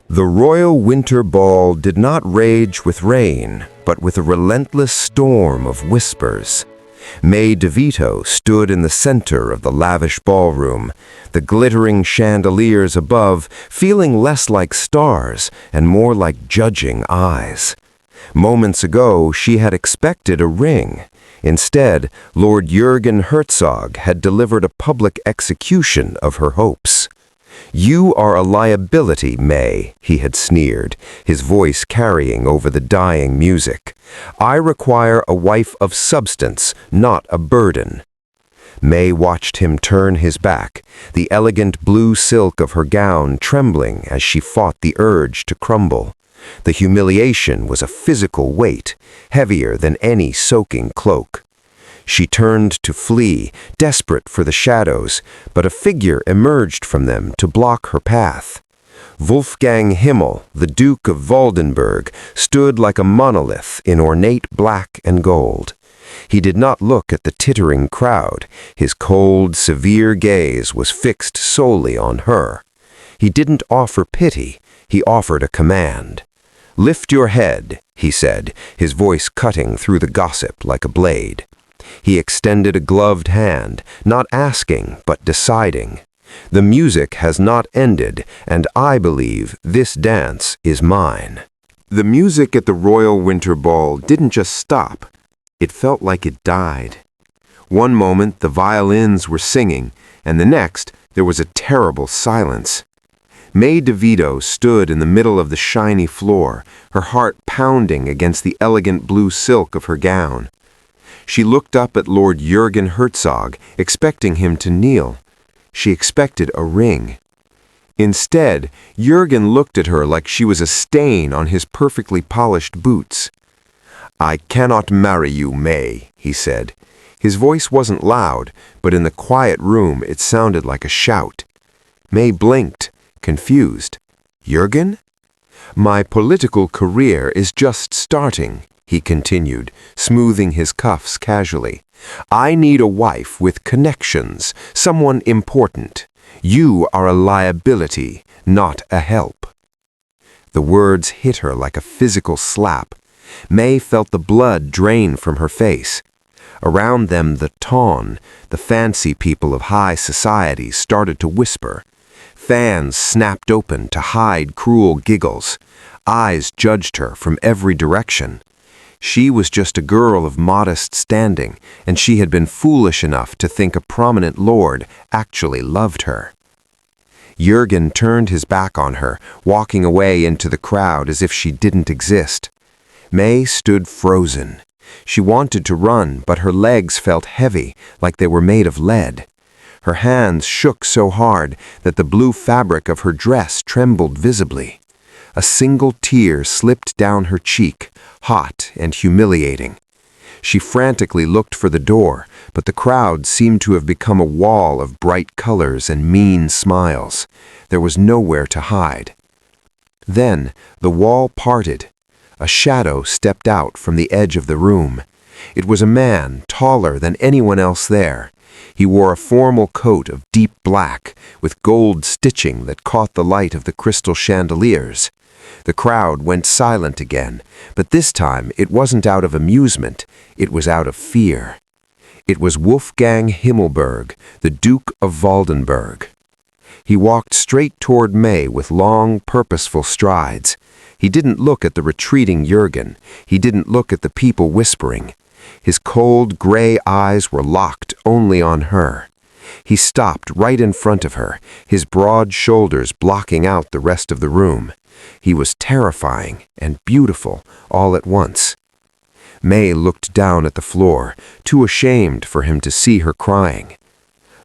The royal winter ball did not rage with rain, but with a relentless storm of whispers. May DeVito stood in the center of the lavish ballroom, the glittering chandeliers above feeling less like stars and more like judging eyes. Moments ago, she had expected a ring. Instead, Lord Jürgen Herzog had delivered a public execution of her hopes. "You are a liability, May," he had sneered, his voice carrying over the dying music. "I require a wife of substance, not a burden." May watched him turn his back, the elegant blue silk of her gown trembling as she fought the urge to crumble. The humiliation was a physical weight, heavier than any soaking cloak. She turned to flee, desperate for the shadows, but a figure emerged from them to block her path. Wolfgang Himmel, the Duke of Waldenburg, stood like a monolith in ornate black and gold. He did not look at the tittering crowd. His cold, severe gaze was fixed solely on her. He didn't offer pity, he offered a command. "Lift your head," he said, his voice cutting through the gossip like a blade. He extended a gloved hand, not asking, but deciding. "The music has not ended, and I believe this dance is mine." The music at the Royal Winter Ball didn't just stop. It felt like it died. One moment the violins were singing, and the next there was a terrible silence. May DeVito stood in the middle of the shiny floor, her heart pounding against the elegant blue silk of her gown. She looked up at Lord Jürgen Herzog, expecting him to kneel. She expected a ring. Instead, Jürgen looked at her like she was a stain on his perfectly polished boots. "I cannot marry you, May," he said. His voice wasn't loud, but in the quiet room it sounded like a shout. May blinked, confused. "Jürgen?" "My political career is just starting," he continued, smoothing his cuffs casually. "I need a wife with connections, someone important. You are a liability, not a help." The words hit her like a physical slap. May felt the blood drain from her face. Around them, the ton, the fancy people of high society, started to whisper. Fans snapped open to hide cruel giggles. Eyes judged her from every direction. She was just a girl of modest standing, and she had been foolish enough to think a prominent lord actually loved her. Jürgen turned his back on her, walking away into the crowd as if she didn't exist. May stood frozen. She wanted to run, but her legs felt heavy, like they were made of lead. Her hands shook so hard that the blue fabric of her dress trembled visibly. A single tear slipped down her cheek, hot and humiliating. She frantically looked for the door, but the crowd seemed to have become a wall of bright colors and mean smiles. There was nowhere to hide. Then the wall parted. A shadow stepped out from the edge of the room. It was a man taller than anyone else there. He wore a formal coat of deep black, with gold stitching that caught the light of the crystal chandeliers. The crowd went silent again, but this time it wasn't out of amusement, it was out of fear. It was Wolfgang Himmelberg, the Duke of Waldenburg. He walked straight toward May with long, purposeful strides. He didn't look at the retreating Jürgen. He didn't look at the people whispering. His cold, gray eyes were locked only on her. He stopped right in front of her, his broad shoulders blocking out the rest of the room. He was terrifying and beautiful all at once. May looked down at the floor, too ashamed for him to see her crying.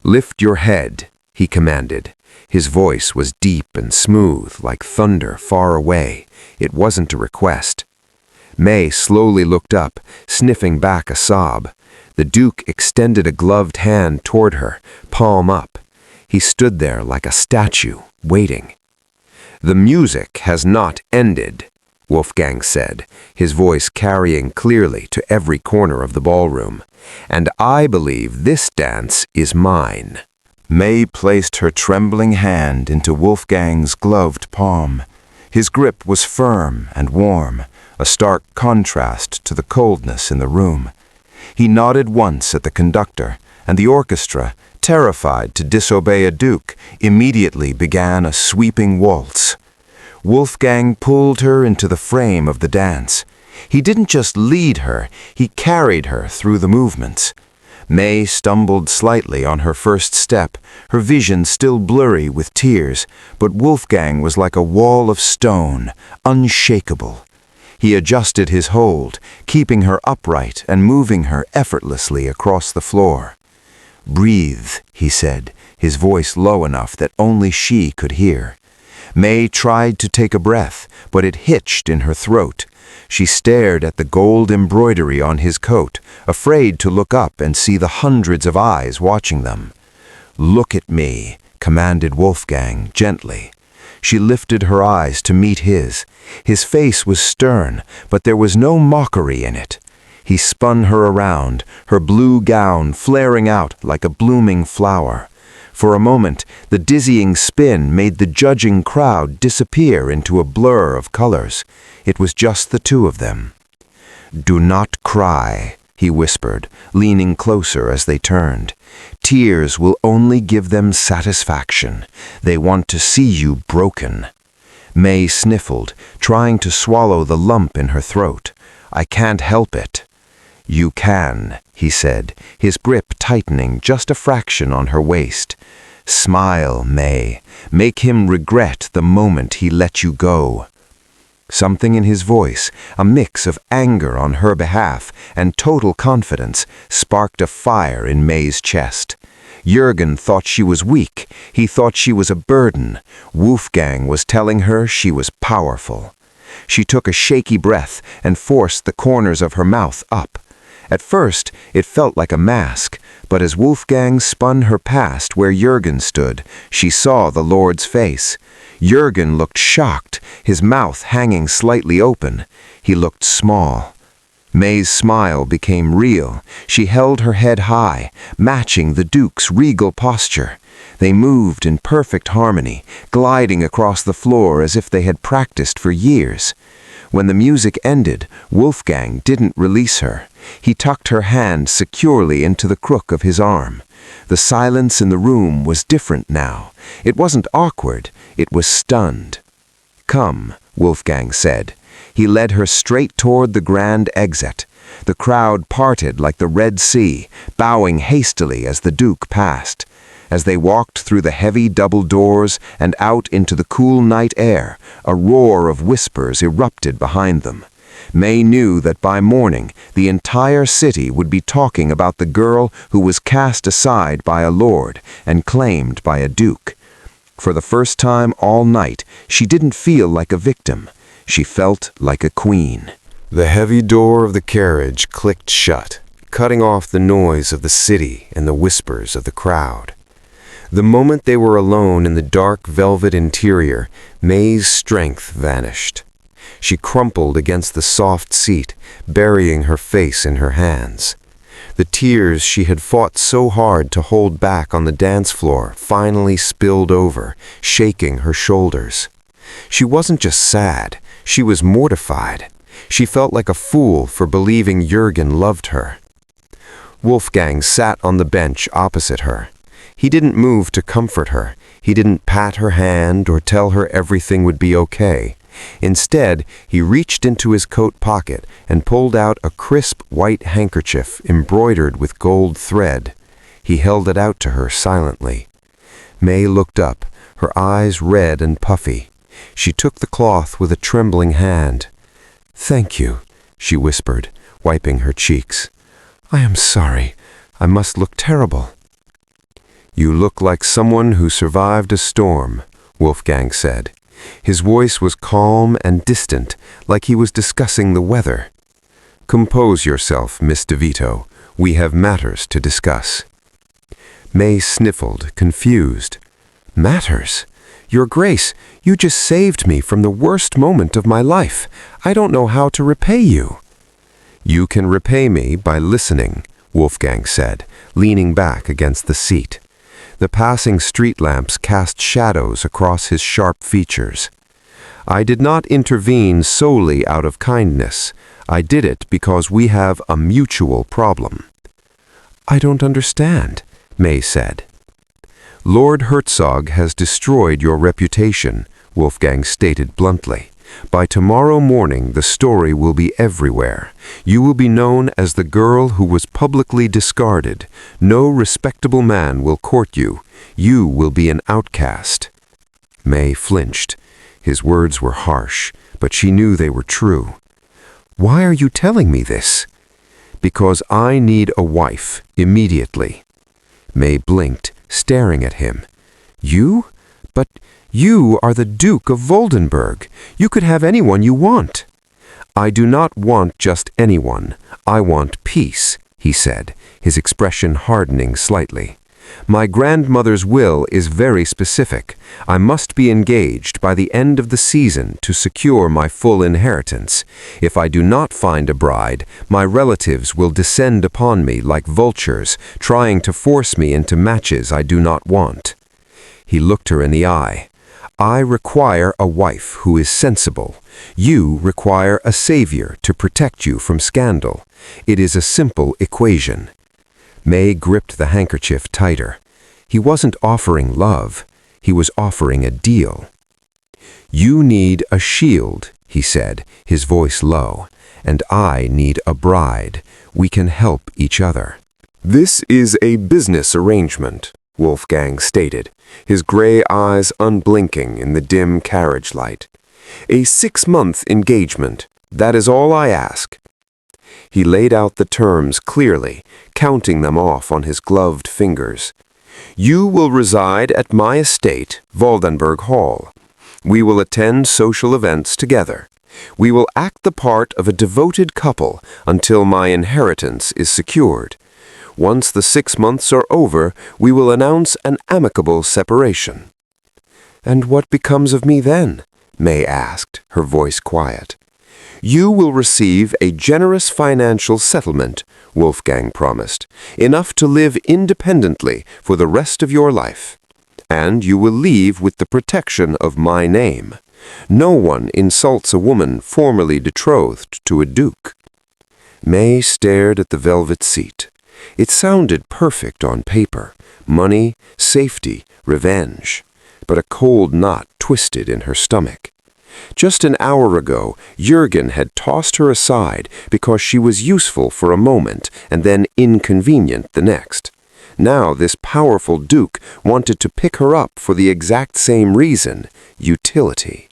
"Lift your head," he commanded. His voice was deep and smooth, like thunder far away. It wasn't a request. May slowly looked up, sniffing back a sob. The Duke extended a gloved hand toward her, palm up. He stood there like a statue, waiting. "The music has not ended," Wolfgang said, his voice carrying clearly to every corner of the ballroom. "And I believe this dance is mine." May placed her trembling hand into Wolfgang's gloved palm. His grip was firm and warm, a stark contrast to the coldness in the room. He nodded once at the conductor, and the orchestra, terrified to disobey a duke, immediately began a sweeping waltz. Wolfgang pulled her into the frame of the dance. He didn't just lead her, he carried her through the movements. May stumbled slightly on her first step, her vision still blurry with tears, but Wolfgang was like a wall of stone, unshakable. He adjusted his hold, keeping her upright and moving her effortlessly across the floor. "Breathe," he said, his voice low enough that only she could hear. May tried to take a breath, but it hitched in her throat. She stared at the gold embroidery on his coat, afraid to look up and see the hundreds of eyes watching them. "Look at me," commanded Wolfgang gently. She lifted her eyes to meet his. His face was stern, but there was no mockery in it. He spun her around, her blue gown flaring out like a blooming flower. For a moment, the dizzying spin made the judging crowd disappear into a blur of colors. It was just the two of them. "Do not cry," he whispered, leaning closer as they turned. "Tears will only give them satisfaction. They want to see you broken." May sniffled, trying to swallow the lump in her throat. "I can't help it." "You can," he said, his grip tightening just a fraction on her waist. "Smile, May. Make him regret the moment he let you go." Something in his voice, a mix of anger on her behalf and total confidence, sparked a fire in May's chest. Jürgen thought she was weak. He thought she was a burden. Wolfgang was telling her she was powerful. She took a shaky breath and forced the corners of her mouth up. At first, it felt like a mask, but as Wolfgang spun her past where Jürgen stood, she saw the Lord's face. Jürgen looked shocked, his mouth hanging slightly open. He looked small. May's smile became real. She held her head high, matching the Duke's regal posture. They moved in perfect harmony, gliding across the floor as if they had practiced for years. When the music ended, Wolfgang didn't release her. He tucked her hand securely into the crook of his arm. The silence in the room was different now. It wasn't awkward, it was stunned. "Come," Wolfgang said. He led her straight toward the grand exit. The crowd parted like the Red Sea, bowing hastily as the Duke passed. As they walked through the heavy double doors and out into the cool night air, a roar of whispers erupted behind them. May knew that by morning, the entire city would be talking about the girl who was cast aside by a lord and claimed by a duke. For the first time all night, she didn't feel like a victim. She felt like a queen. The heavy door of the carriage clicked shut, cutting off the noise of the city and the whispers of the crowd. The moment they were alone in the dark velvet interior, May's strength vanished. She crumpled against the soft seat, burying her face in her hands. The tears she had fought so hard to hold back on the dance floor finally spilled over, shaking her shoulders. She wasn't just sad, she was mortified. She felt like a fool for believing Jürgen loved her. Wolfgang sat on the bench opposite her. He didn't move to comfort her. He didn't pat her hand or tell her everything would be okay. Instead, he reached into his coat pocket and pulled out a crisp white handkerchief embroidered with gold thread. He held it out to her silently. May looked up, her eyes red and puffy. She took the cloth with a trembling hand. "Thank you," she whispered, wiping her cheeks. "I am sorry. I must look terrible." "You look like someone who survived a storm," Wolfgang said. His voice was calm and distant, like he was discussing the weather. "Compose yourself, Miss DeVito. We have matters to discuss." May sniffled, confused. "Matters? Your Grace, you just saved me from the worst moment of my life. I don't know how to repay you." "You can repay me by listening," Wolfgang said, leaning back against the seat. The passing street lamps cast shadows across his sharp features. I did not intervene solely out of kindness. I did it because we have a mutual problem." "I don't understand," May said. "Lord Herzog has destroyed your reputation," Wolfgang stated bluntly. "By tomorrow morning, the story will be everywhere. You will be known as the girl who was publicly discarded. No respectable man will court you. You will be an outcast." May flinched. His words were harsh, but she knew they were true. "Why are you telling me this?" "Because I need a wife, immediately." May blinked, staring at him. "You? But you are the Duke of Woldenberg. You could have anyone you want." "I do not want just anyone. I want peace," he said, his expression hardening slightly. "My grandmother's will is very specific. I must be engaged by the end of the season to secure my full inheritance. If I do not find a bride, my relatives will descend upon me like vultures, trying to force me into matches I do not want." He looked her in the eye. "I require a wife who is sensible. You require a savior to protect you from scandal. It is a simple equation." May gripped the handkerchief tighter. He wasn't offering love. He was offering a deal. "You need a shield," he said, his voice low, "and I need a bride. We can help each other." "This is a business arrangement," Wolfgang stated, his gray eyes unblinking in the dim carriage light. "A 6-month engagement. That is all I ask." He laid out the terms clearly, counting them off on his gloved fingers. "You will reside at my estate, Woldenberg Hall. We will attend social events together. We will act the part of a devoted couple until my inheritance is secured. Once the 6 months are over, we will announce an amicable separation." "And what becomes of me then?" May asked, her voice quiet. "You will receive a generous financial settlement," Wolfgang promised, "enough to live independently for the rest of your life. And you will leave with the protection of my name. No one insults a woman formerly betrothed to a duke." May stared at the velvet seat. It sounded perfect on paper: money, safety, revenge. But a cold knot twisted in her stomach. Just an hour ago, Jürgen had tossed her aside because she was useful for a moment and then inconvenient the next. Now this powerful duke wanted to pick her up for the exact same reason: utility.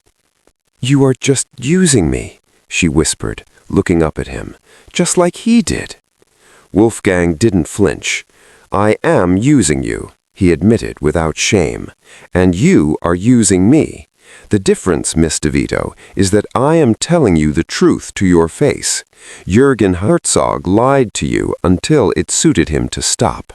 "You are just using me," she whispered, looking up at him, "just like he did." Wolfgang didn't flinch. "I am using you," he admitted without shame, "and you are using me. The difference, Miss DeVito, is that I am telling you the truth to your face. Jürgen Herzog lied to you until it suited him to stop."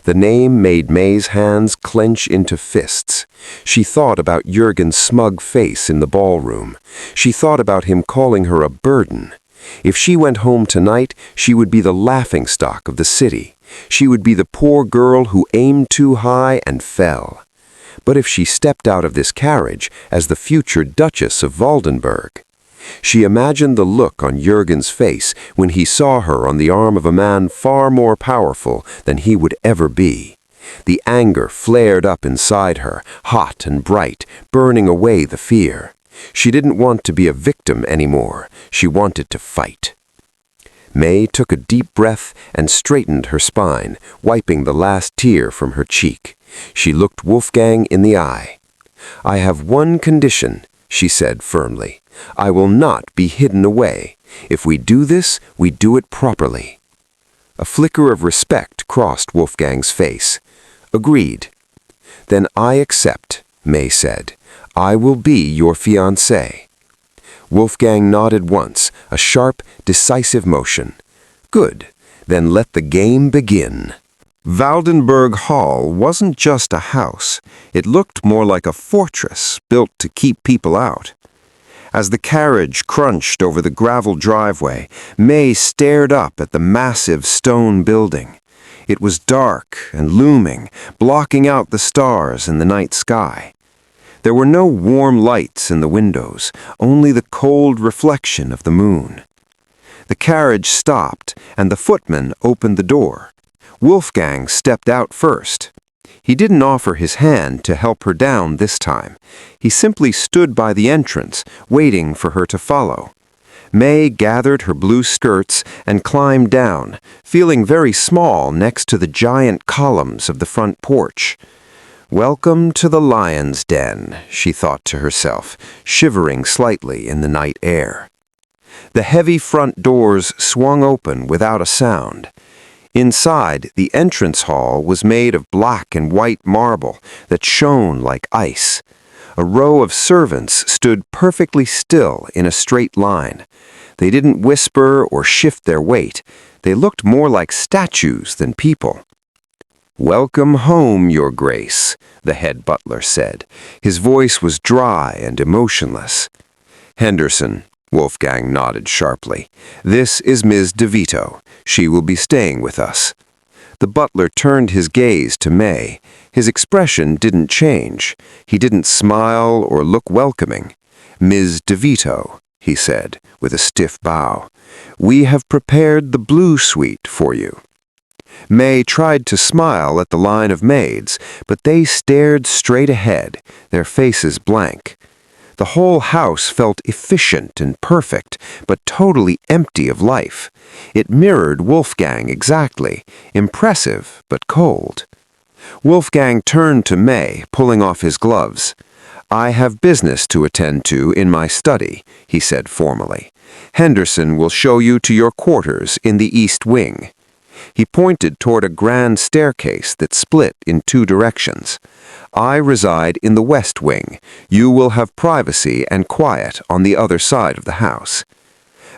The name made May's hands clench into fists. She thought about Jürgen's smug face in the ballroom. She thought about him calling her a burden. If she went home tonight, she would be the laughingstock of the city. She would be the poor girl who aimed too high and fell. But if she stepped out of this carriage as the future Duchess of Woldenberg, she imagined the look on Jürgen's face when he saw her on the arm of a man far more powerful than he would ever be. The anger flared up inside her, hot and bright, burning away the fear. She didn't want to be a victim anymore. She wanted to fight. May took a deep breath and straightened her spine, wiping the last tear from her cheek. She looked Wolfgang in the eye. "I have one condition," she said firmly. "I will not be hidden away. If we do this, we do it properly." A flicker of respect crossed Wolfgang's face. "Agreed." "Then I accept," May said. "I will be your fiancé." Wolfgang nodded once, a sharp, decisive motion. "Good. Then let the game begin." Woldenberg Hall wasn't just a house. It looked more like a fortress built to keep people out. As the carriage crunched over the gravel driveway, May stared up at the massive stone building. It was dark and looming, blocking out the stars in the night sky. There were no warm lights in the windows, only the cold reflection of the moon. The carriage stopped, and the footman opened the door. Wolfgang stepped out first. He didn't offer his hand to help her down this time. He simply stood by the entrance, waiting for her to follow. May gathered her blue skirts and climbed down, feeling very small next to the giant columns of the front porch. "Welcome to the lion's den," she thought to herself, shivering slightly in the night air. The heavy front doors swung open without a sound. Inside, the entrance hall was made of black and white marble that shone like ice. A row of servants stood perfectly still in a straight line. They didn't whisper or shift their weight. They looked more like statues than people. "Welcome home, Your Grace," the head butler said. His voice was dry and emotionless. "Henderson," Wolfgang nodded sharply. "This is Ms. DeVito. She will be staying with us." The butler turned his gaze to May. His expression didn't change. He didn't smile or look welcoming. "Ms. DeVito," he said, with a stiff bow, "we have prepared the blue suite for you." May tried to smile at the line of maids, but they stared straight ahead, their faces blank. The whole house felt efficient and perfect, but totally empty of life. It mirrored Wolfgang exactly, impressive but cold. Wolfgang turned to May, pulling off his gloves. "I have business to attend to in my study," he said formally. "Henderson will show you to your quarters in the East Wing." He pointed toward a grand staircase that split in two directions. "I reside in the West Wing. You will have privacy and quiet on the other side of the house."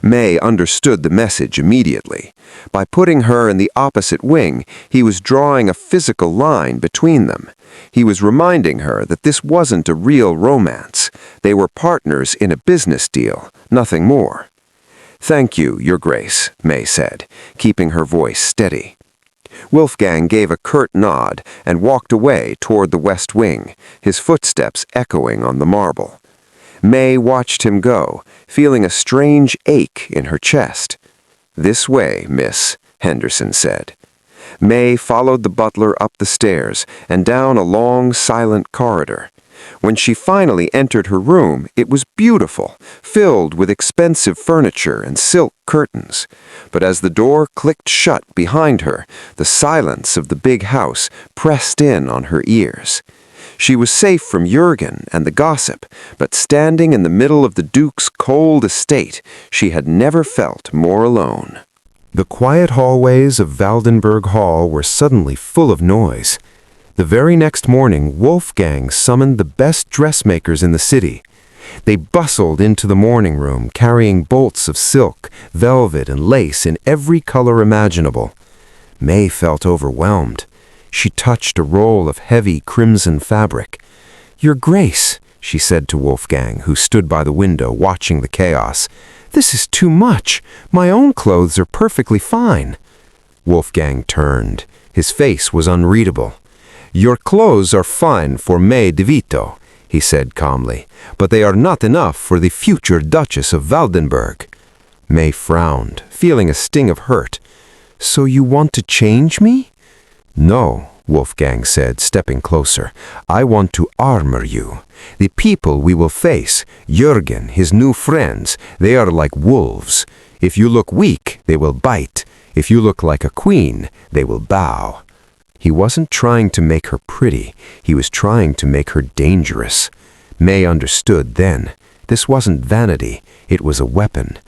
May understood the message immediately. By putting her in the opposite wing, he was drawing a physical line between them. He was reminding her that this wasn't a real romance. They were partners in a business deal, nothing more. "Thank you, Your Grace," May said, keeping her voice steady. Wolfgang gave a curt nod and walked away toward the West Wing, his footsteps echoing on the marble. May watched him go, feeling a strange ache in her chest. "This way, miss," Henderson said. May followed the butler up the stairs and down a long, silent corridor. When she finally entered her room, it was beautiful, filled with expensive furniture and silk curtains. But as the door clicked shut behind her, the silence of the big house pressed in on her ears. She was safe from Jürgen and the gossip, but standing in the middle of the Duke's cold estate, she had never felt more alone. The quiet hallways of Waldenberg Hall were suddenly full of noise. The very next morning, Wolfgang summoned the best dressmakers in the city. They bustled into the morning room, carrying bolts of silk, velvet, and lace in every color imaginable. May felt overwhelmed. She touched a roll of heavy crimson fabric. "Your Grace," she said to Wolfgang, who stood by the window watching the chaos, "this is too much. My own clothes are perfectly fine." Wolfgang turned. His face was unreadable. "Your clothes are fine for May DeVito," he said calmly, "but they are not enough for the future Duchess of Waldenberg." May frowned, feeling a sting of hurt. "So you want to change me?" "No," Wolfgang said, stepping closer. "I want to armor you. The people we will face, Jürgen, his new friends, they are like wolves. If you look weak, they will bite. If you look like a queen, they will bow." He wasn't trying to make her pretty. He was trying to make her dangerous. May understood then. This wasn't vanity. It was a weapon.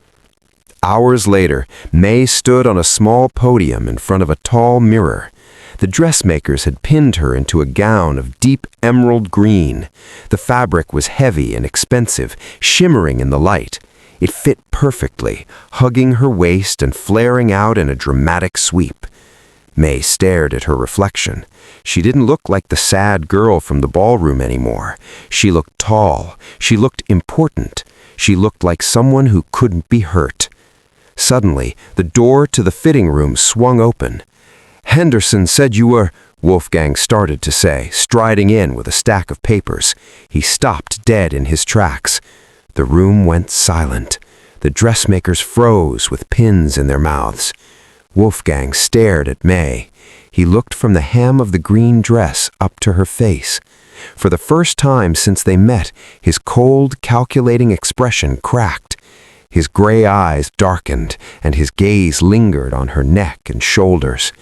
Hours later, May stood on a small podium in front of a tall mirror. The dressmakers had pinned her into a gown of deep emerald green. The fabric was heavy and expensive, shimmering in the light. It fit perfectly, hugging her waist and flaring out in a dramatic sweep. May stared at her reflection. She didn't look like the sad girl from the ballroom anymore. She looked tall. She looked important. She looked like someone who couldn't be hurt. Suddenly, the door to the fitting room swung open. "Henderson said you were Wolfgang started to say, striding in with a stack of papers. He stopped dead in his tracks. The room went silent. The dressmakers froze with pins in their mouths. Wolfgang stared at May. He looked from the hem of the green dress up to her face. For the first time since they met, his cold, calculating expression cracked. His gray eyes darkened, and his gaze lingered on her neck and shoulders.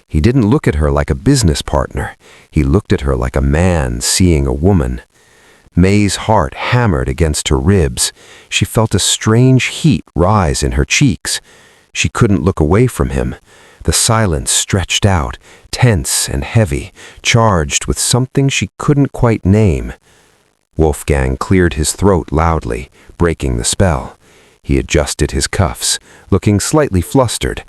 He didn't look at her like a business partner. He looked at her like a man seeing a woman. May's heart hammered against her ribs. She felt a strange heat rise in her cheeks. She couldn't look away from him. The silence stretched out, tense and heavy, charged with something she couldn't quite name. Wolfgang cleared his throat loudly, breaking the spell. He adjusted his cuffs, looking slightly flustered.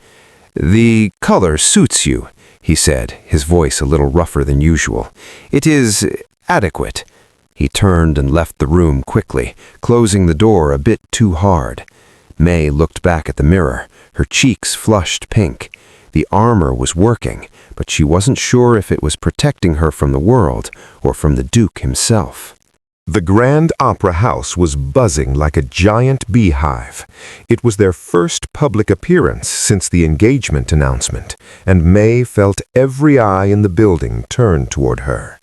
"The color suits you," he said, his voice a little rougher than usual. "It is adequate." He turned and left the room quickly, closing the door a bit too hard. May looked back at the mirror, her cheeks flushed pink. The armor was working, but she wasn't sure if it was protecting her from the world or from the Duke himself. The Grand Opera House was buzzing like a giant beehive. It was their first public appearance since the engagement announcement, and May felt every eye in the building turn toward her.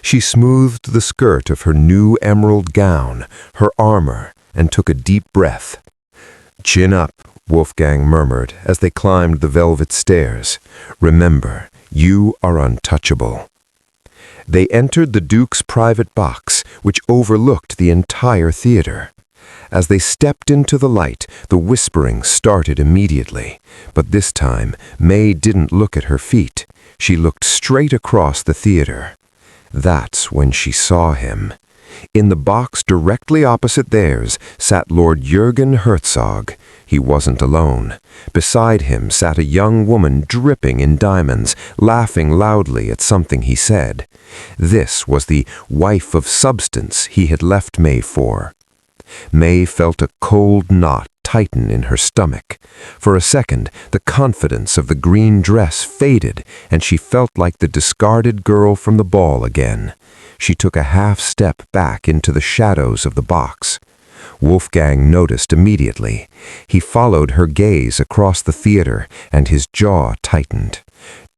She smoothed the skirt of her new emerald gown, her armor, and took a deep breath. "Chin up," Wolfgang murmured as they climbed the velvet stairs. "Remember, you are untouchable." They entered the Duke's private box, which overlooked the entire theater. As they stepped into the light, the whispering started immediately. But this time, May didn't look at her feet. She looked straight across the theater. That's when she saw him. In the box directly opposite theirs sat Lord Jürgen Herzog. He wasn't alone. Beside him sat a young woman dripping in diamonds, laughing loudly at something he said. This was the wife of substance he had left May for. May felt a cold knot tighten in her stomach. For a second, the confidence of the green dress faded, and she felt like the discarded girl from the ball again. She took a half step back into the shadows of the box. Wolfgang noticed immediately. He followed her gaze across the theater, and his jaw tightened.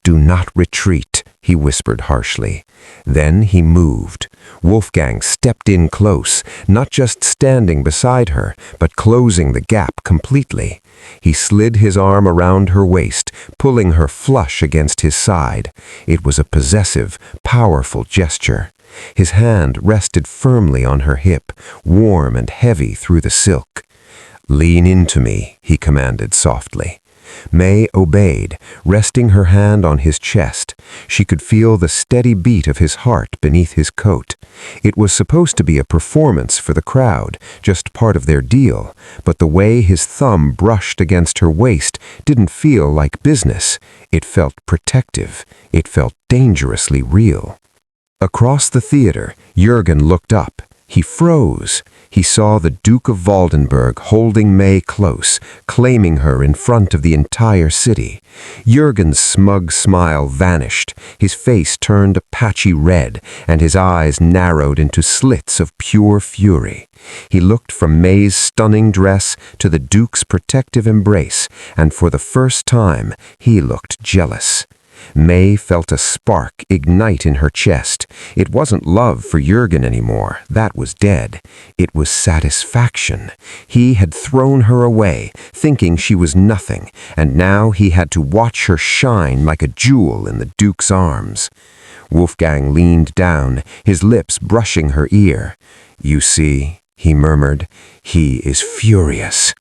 "Do not retreat," he whispered harshly. Then he moved. Wolfgang stepped in close, not just standing beside her, but closing the gap completely. He slid his arm around her waist, pulling her flush against his side. It was a possessive, powerful gesture. His hand rested firmly on her hip, warm and heavy through the silk. "Lean into me," he commanded softly. May obeyed, resting her hand on his chest. She could feel the steady beat of his heart beneath his coat. It was supposed to be a performance for the crowd, just part of their deal, but the way his thumb brushed against her waist didn't feel like business. It felt protective. It felt dangerously real. Across the theater, Jürgen looked up. He froze. He saw the Duke of Waldenburg holding May close, claiming her in front of the entire city. Jürgen's smug smile vanished. His face turned a patchy red, and his eyes narrowed into slits of pure fury. He looked from May's stunning dress to the Duke's protective embrace, and for the first time, he looked jealous. May felt a spark ignite in her chest. It wasn't love for Jürgen anymore. That was dead. It was satisfaction. He had thrown her away, thinking she was nothing, and now he had to watch her shine like a jewel in the Duke's arms. Wolfgang leaned down, his lips brushing her ear. "You see," he murmured, "he is furious."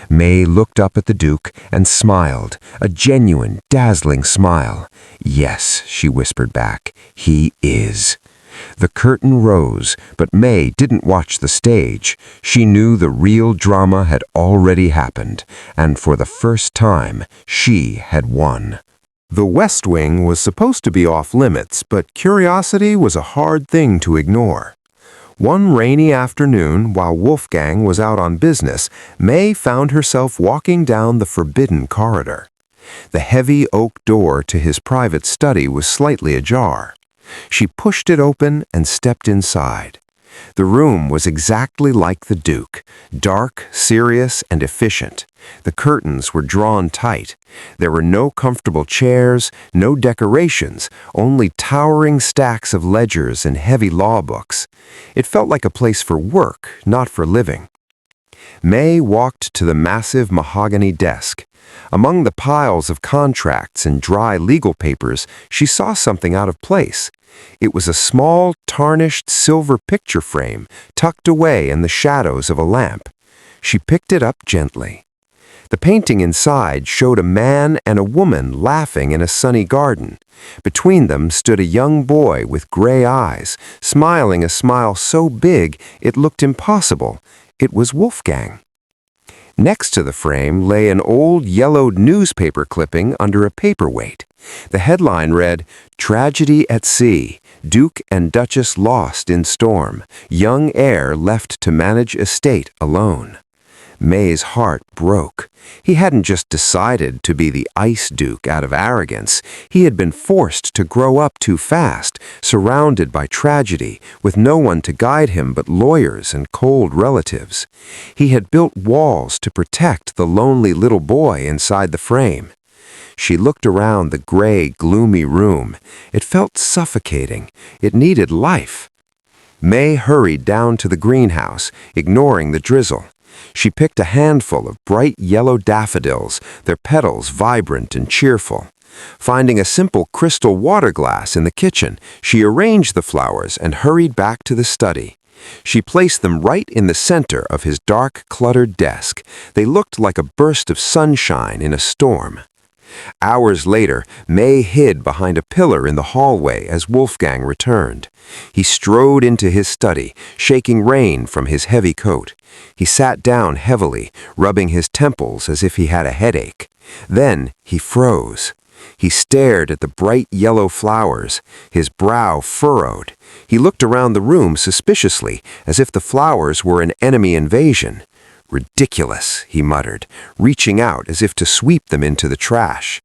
May looked up at the Duke and smiled, a genuine, dazzling smile. "Yes," she whispered back, "he is." The curtain rose, but May didn't watch the stage. She knew the real drama had already happened, and for the first time, she had won. The West Wing was supposed to be off limits, but curiosity was a hard thing to ignore. One rainy afternoon, while Wolfgang was out on business, May found herself walking down the forbidden corridor. The heavy oak door to his private study was slightly ajar. She pushed it open and stepped inside. The room was exactly like the Duke, dark, serious, and efficient. The curtains were drawn tight. There were no comfortable chairs, no decorations, only towering stacks of ledgers and heavy law books. It felt like a place for work, not for living. May walked to the massive mahogany desk. Among the piles of contracts and dry legal papers, she saw something out of place. It was a small, tarnished silver picture frame tucked away in the shadows of a lamp. She picked it up gently. The painting inside showed a man and a woman laughing in a sunny garden. Between them stood a young boy with gray eyes, smiling a smile so big it looked impossible. It was Wolfgang. Next to the frame lay an old yellowed newspaper clipping under a paperweight. The headline read, "Tragedy at Sea. Duke and Duchess lost in storm. Young heir left to manage estate alone." May's heart broke. He hadn't just decided to be the Ice Duke out of arrogance. He had been forced to grow up too fast, surrounded by tragedy, with no one to guide him but lawyers and cold relatives. He had built walls to protect the lonely little boy inside the frame. She looked around the gray, gloomy room. It felt suffocating. It needed life. May hurried down to the greenhouse, ignoring the drizzle. She picked a handful of bright yellow daffodils, their petals vibrant and cheerful. Finding a simple crystal water glass in the kitchen, she arranged the flowers and hurried back to the study. She placed them right in the center of his dark, cluttered desk. They looked like a burst of sunshine in a storm. Hours later, May hid behind a pillar in the hallway as Wolfgang returned. He strode into his study, shaking rain from his heavy coat. He sat down heavily, rubbing his temples as if he had a headache. Then he froze. He stared at the bright yellow flowers, his brow furrowed. He looked around the room suspiciously, as if the flowers were an enemy invasion. "Ridiculous," he muttered, reaching out as if to sweep them into the trash.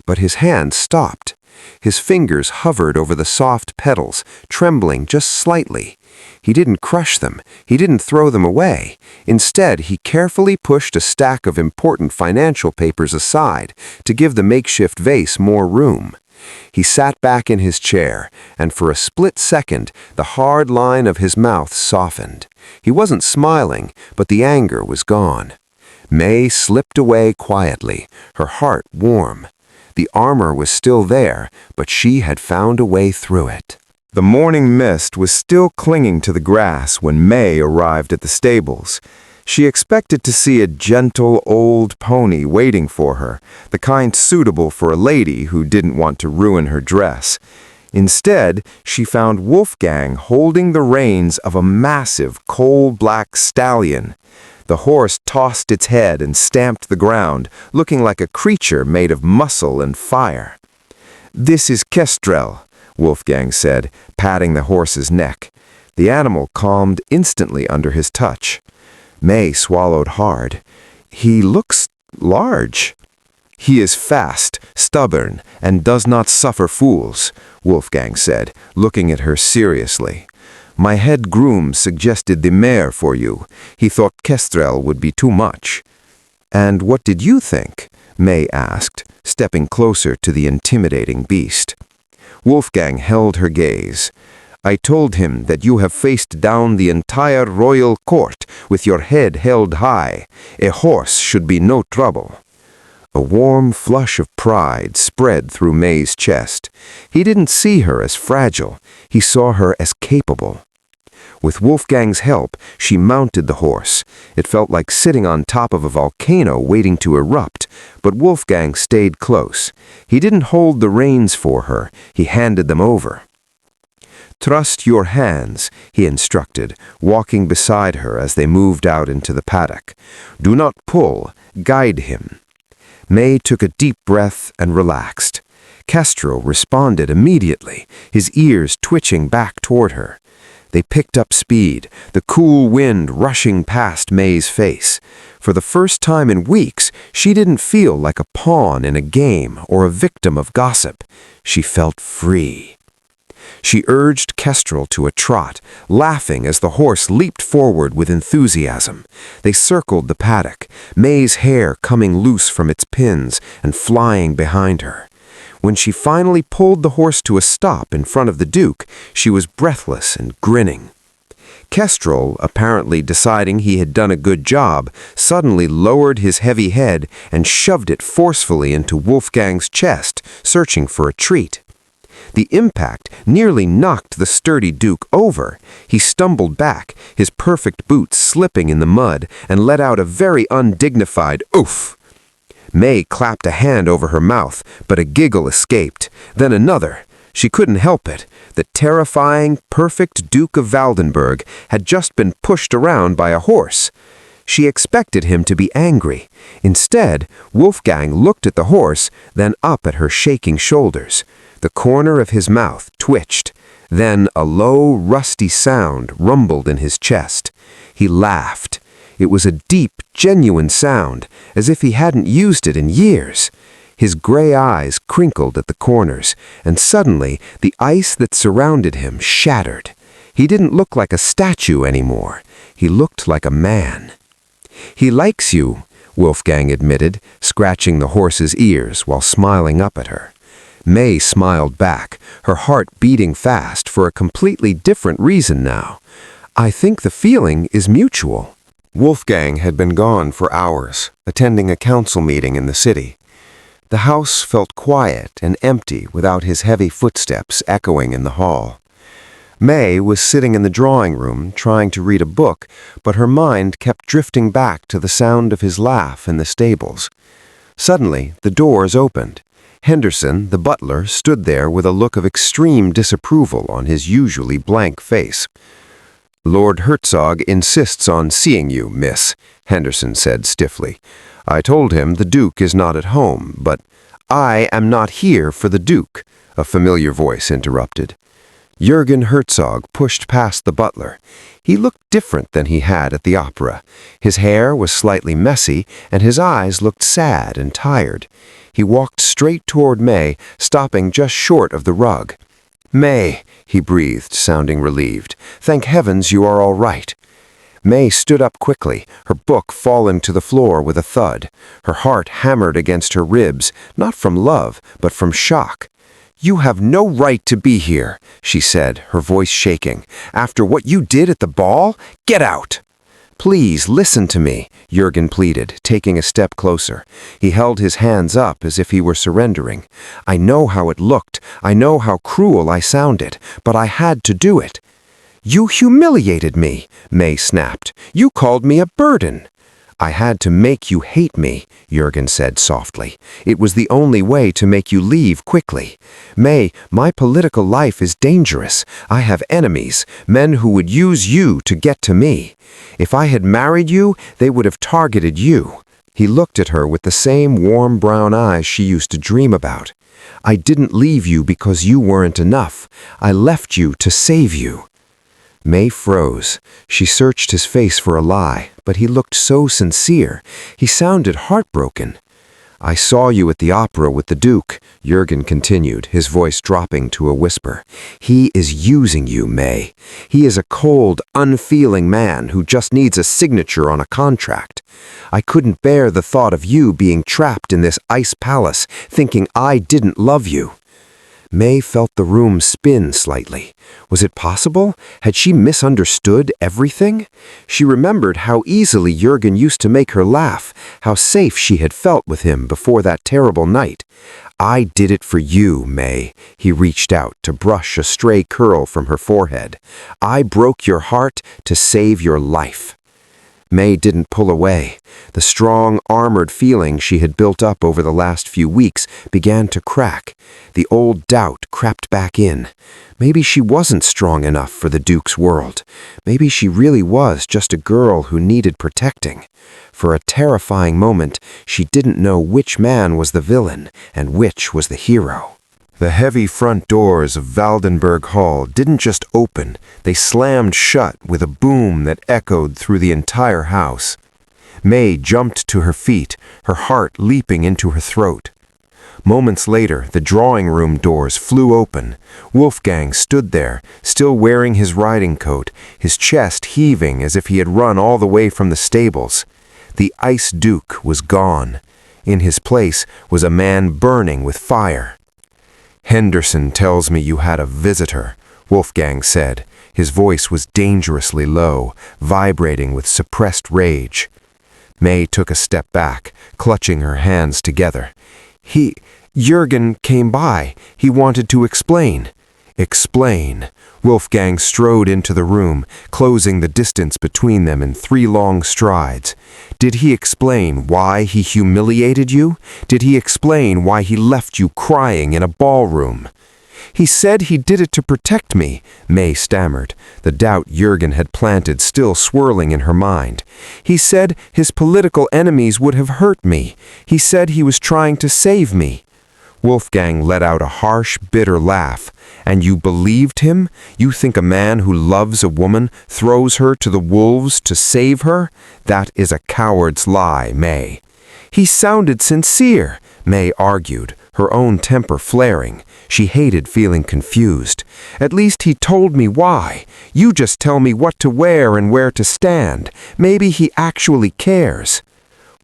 But his hand stopped. His fingers hovered over the soft petals, trembling just slightly. He didn't crush them. He didn't throw them away. Instead, he carefully pushed a stack of important financial papers aside to give the makeshift vase more room. He sat back in his chair, and for a split second, the hard line of his mouth softened. He wasn't smiling, but the anger was gone. May slipped away quietly, her heart warm. The armor was still there, but she had found a way through it. The morning mist was still clinging to the grass when May arrived at the stables. She expected to see a gentle old pony waiting for her, the kind suitable for a lady who didn't want to ruin her dress. Instead, she found Wolfgang holding the reins of a massive coal-black stallion. The horse tossed its head and stamped the ground, looking like a creature made of muscle and fire. "This is Kestrel," Wolfgang said, patting the horse's neck. The animal calmed instantly under his touch. May swallowed hard. "He looks large." "He is fast, stubborn, and does not suffer fools," Wolfgang said, looking at her seriously. "My head groom suggested the mare for you. He thought Kestrel would be too much." "And what did you think?" May asked, stepping closer to the intimidating beast. Wolfgang held her gaze. "I told him that you have faced down the entire royal court with your head held high. A horse should be no trouble." A warm flush of pride spread through May's chest. He didn't see her as fragile. He saw her as capable. With Wolfgang's help, she mounted the horse. It felt like sitting on top of a volcano waiting to erupt, but Wolfgang stayed close. He didn't hold the reins for her. He handed them over. "Trust your hands," he instructed, walking beside her as they moved out into the paddock. "Do not pull. Guide him." May took a deep breath and relaxed. Kestrel responded immediately, his ears twitching back toward her. They picked up speed, the cool wind rushing past May's face. For the first time in weeks, she didn't feel like a pawn in a game or a victim of gossip. She felt free. She urged Kestrel to a trot, laughing as the horse leaped forward with enthusiasm. They circled the paddock, May's hair coming loose from its pins and flying behind her. When she finally pulled the horse to a stop in front of the Duke, she was breathless and grinning. Kestrel, apparently deciding he had done a good job, suddenly lowered his heavy head and shoved it forcefully into Wolfgang's chest, searching for a treat. The impact nearly knocked the sturdy Duke over. He stumbled back, his perfect boots slipping in the mud, and let out a very undignified oof. May clapped a hand over her mouth, but a giggle escaped, then another. She couldn't help it. The terrifying, perfect Duke of Valdenburg had just been pushed around by a horse. She expected him to be angry. Instead, Wolfgang looked at the horse, then up at her shaking shoulders. The corner of his mouth twitched. Then a low, rusty sound rumbled in his chest. He laughed. It was a deep, genuine sound, as if he hadn't used it in years. His gray eyes crinkled at the corners, and suddenly the ice that surrounded him shattered. He didn't look like a statue anymore. He looked like a man. "He likes you," Wolfgang admitted, scratching the horse's ears while smiling up at her. May smiled back, her heart beating fast for a completely different reason now. "I think the feeling is mutual." Wolfgang had been gone for hours, attending a council meeting in the city. The house felt quiet and empty without his heavy footsteps echoing in the hall. May was sitting in the drawing room trying to read a book, but her mind kept drifting back to the sound of his laugh in the stables. Suddenly, the doors opened. Henderson, the butler, stood there with a look of extreme disapproval on his usually blank face. "Lord Herzog insists on seeing you, miss," Henderson said stiffly. "I told him the Duke is not at home, but—" "I am not here for the Duke," a familiar voice interrupted. Jürgen Herzog pushed past the butler. He looked different than he had at the opera. His hair was slightly messy, and his eyes looked sad and tired. He walked straight toward May, stopping just short of the rug. "May," he breathed, sounding relieved. "Thank heavens you are all right." May stood up quickly, her book falling to the floor with a thud. Her heart hammered against her ribs, not from love, but from shock. "You have no right to be here," she said, her voice shaking. "After what you did at the ball? Get out!" "Please, listen to me," Jürgen pleaded, taking a step closer. He held his hands up as if he were surrendering. "I know how it looked. I know how cruel I sounded, but I had to do it." "You humiliated me," May snapped. "You called me a burden." "I had to make you hate me," Jürgen said softly. "It was the only way to make you leave quickly. May, my political life is dangerous. I have enemies, men who would use you to get to me. If I had married you, they would have targeted you." He looked at her with the same warm brown eyes she used to dream about. "I didn't leave you because you weren't enough. I left you to save you." May froze. She searched his face for a lie, but he looked so sincere. He sounded heartbroken. "I saw you at the opera with the Duke," Jürgen continued, his voice dropping to a whisper. "He is using you, May. He is a cold, unfeeling man who just needs a signature on a contract. I couldn't bear the thought of you being trapped in this ice palace, thinking I didn't love you." May felt the room spin slightly. Was it possible? Had she misunderstood everything? She remembered how easily Jürgen used to make her laugh, how safe she had felt with him before that terrible night. "I did it for you, May." He reached out to brush a stray curl from her forehead. "I broke your heart to save your life." May didn't pull away. The strong, armored feeling she had built up over the last few weeks began to crack. The old doubt crept back in. Maybe she wasn't strong enough for the Duke's world. Maybe she really was just a girl who needed protecting. For a terrifying moment, she didn't know which man was the villain and which was the hero. The heavy front doors of Valdenberg Hall didn't just open, they slammed shut with a boom that echoed through the entire house. May jumped to her feet, her heart leaping into her throat. Moments later, the drawing room doors flew open. Wolfgang stood there, still wearing his riding coat, his chest heaving as if he had run all the way from the stables. The ice duke was gone. In his place was a man burning with fire. "Henderson tells me you had a visitor," Wolfgang said. His voice was dangerously low, vibrating with suppressed rage. May took a step back, clutching her hands together. Jürgen came by. He wanted to explain." "Explain." Wolfgang strode into the room, closing the distance between them in 3 long strides. "Did he explain why he humiliated you? Did he explain why he left you crying in a ballroom?" "He said he did it to protect me," May stammered, the doubt Jürgen had planted still swirling in her mind. "He said his political enemies would have hurt me. He said he was trying to save me." Wolfgang let out a harsh, bitter laugh. "And you believed him? You think a man who loves a woman throws her to the wolves to save her? That is a coward's lie, May." "He sounded sincere," May argued, her own temper flaring. She hated feeling confused. "At least he told me why. You just tell me what to wear and where to stand. Maybe he actually cares."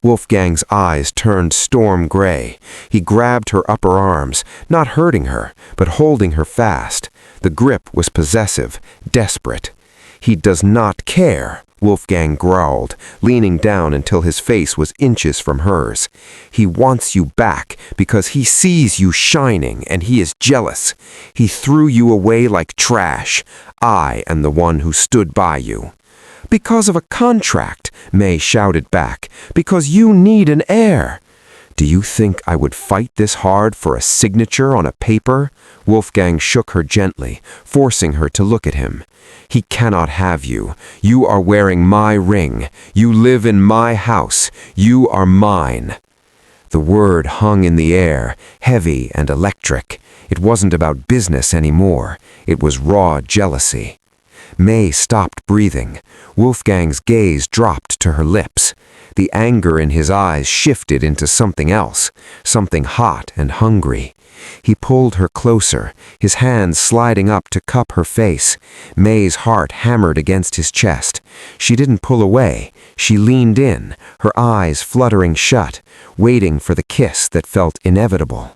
Wolfgang's eyes turned storm gray. He grabbed her upper arms, not hurting her, but holding her fast. The grip was possessive, desperate. "He does not care," Wolfgang growled, leaning down until his face was inches from hers. "He wants you back because he sees you shining and he is jealous. He threw you away like trash. I am the one who stood by you." "Because of a contract," May shouted back. "Because you need an heir." "Do you think I would fight this hard for a signature on a paper?" Wolfgang shook her gently, forcing her to look at him. "He cannot have you. You are wearing my ring. You live in my house. You are mine." The word hung in the air, heavy and electric. It wasn't about business anymore. It was raw jealousy. May stopped breathing. Wolfgang's gaze dropped to her lips. The anger in his eyes shifted into something else, something hot and hungry. He pulled her closer, his hands sliding up to cup her face. May's heart hammered against his chest. She didn't pull away. She leaned in, her eyes fluttering shut, waiting for the kiss that felt inevitable.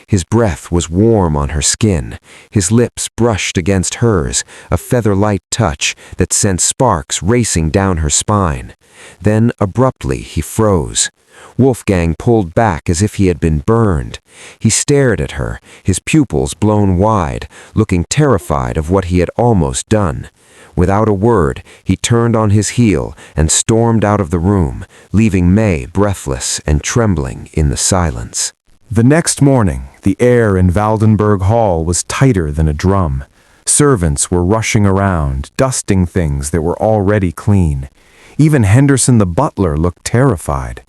His breath was warm on her skin. His lips brushed against hers, a feather-light touch that sent sparks racing down her spine. Then, abruptly, he froze. Wolfgang pulled back as if he had been burned. He stared at her, his pupils blown wide, looking terrified of what he had almost done. Without a word, he turned on his heel and stormed out of the room, leaving May breathless and trembling in the silence. The next morning, the air in Valdenberg Hall was tighter than a drum. Servants were rushing around, dusting things that were already clean. Even Henderson the butler looked terrified.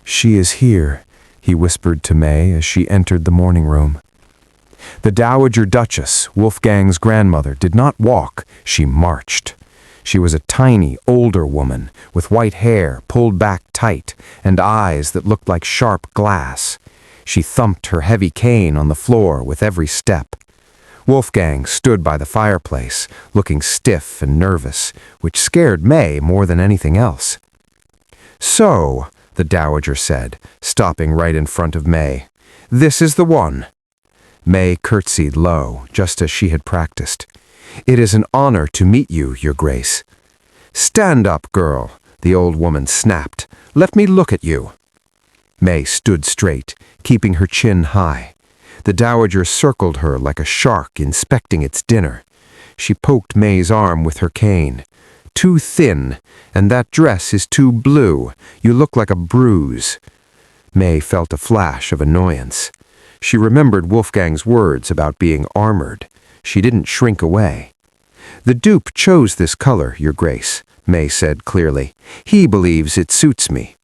"She is here," he whispered to May as she entered the morning room. The Dowager Duchess, Wolfgang's grandmother, did not walk, she marched. She was a tiny, older woman, with white hair pulled back tight and eyes that looked like sharp glass. She thumped her heavy cane on the floor with every step. Wolfgang stood by the fireplace, looking stiff and nervous, which scared May more than anything else. "So," the Dowager said, stopping right in front of May, "this is the one." May curtsied low, just as she had practiced. "It is an honor to meet you, Your Grace." "Stand up, girl," the old woman snapped. "Let me look at you." May stood straight, keeping her chin high. The Dowager circled her like a shark inspecting its dinner. She poked May's arm with her cane. "Too thin, and that dress is too blue. You look like a bruise." May felt a flash of annoyance. She remembered Wolfgang's words about being armored. She didn't shrink away. "The dupe chose this color, Your Grace," May said clearly. "He believes it suits me."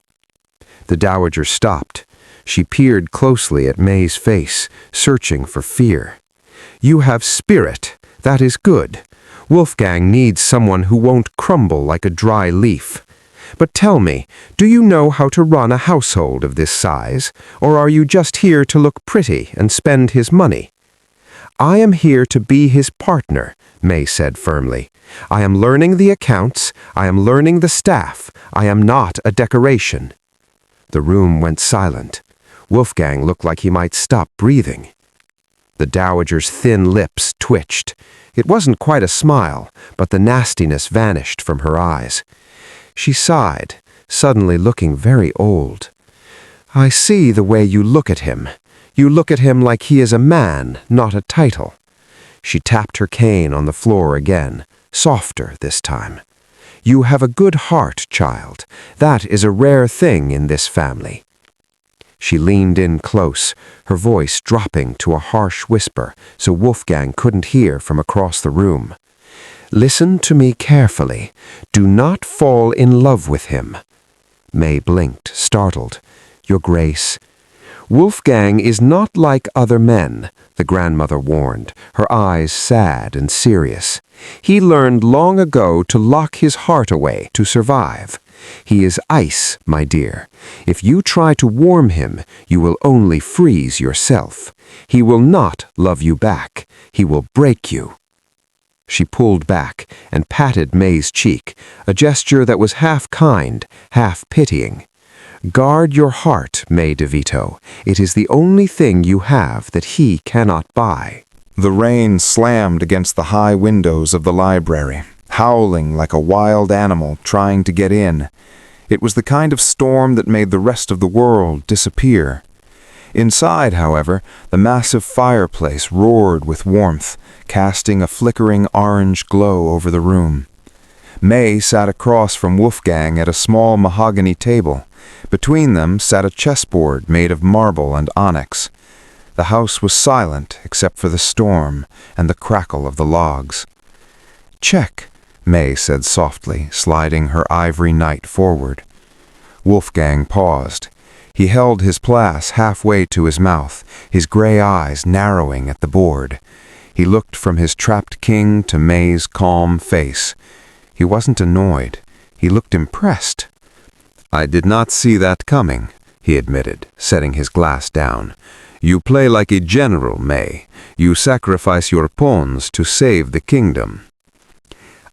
The Dowager stopped. She peered closely at May's face, searching for fear. "You have spirit. That is good. Wolfgang needs someone who won't crumble like a dry leaf. But tell me, do you know how to run a household of this size, or are you just here to look pretty and spend his money?" "I am here to be his partner," May said firmly. "I am learning the accounts, I am learning the staff, I am not a decoration." The room went silent. Wolfgang looked like he might stop breathing. The dowager's thin lips twitched. It wasn't quite a smile, but the nastiness vanished from her eyes. She sighed, suddenly looking very old. "I see the way you look at him. You look at him like he is a man, not a title." She tapped her cane on the floor again, softer this time. "You have a good heart, child. That is a rare thing in this family." She leaned in close, her voice dropping to a harsh whisper so Wolfgang couldn't hear from across the room. "Listen to me carefully. Do not fall in love with him." May blinked, startled. "Your Grace." "Wolfgang is not like other men," the grandmother warned, her eyes sad and serious. "He learned long ago to lock his heart away to survive. He is ice, my dear. If you try to warm him, you will only freeze yourself. He will not love you back. He will break you." She pulled back and patted May's cheek, a gesture that was half kind, half pitying. "Guard your heart, May DeVito. It is the only thing you have that he cannot buy." The rain slammed against the high windows of the library, howling like a wild animal trying to get in. It was the kind of storm that made the rest of the world disappear. Inside, however, the massive fireplace roared with warmth, casting a flickering orange glow over the room. May sat across from Wolfgang at a small mahogany table. Between them sat a chessboard made of marble and onyx. The house was silent except for the storm and the crackle of the logs. "Check," May said softly, sliding her ivory knight forward. Wolfgang paused. He held his place halfway to his mouth, his gray eyes narrowing at the board. He looked from his trapped king to May's calm face. He wasn't annoyed. He looked impressed. "I did not see that coming," he admitted, setting his glass down. "You play like a general, May. You sacrifice your pawns to save the kingdom."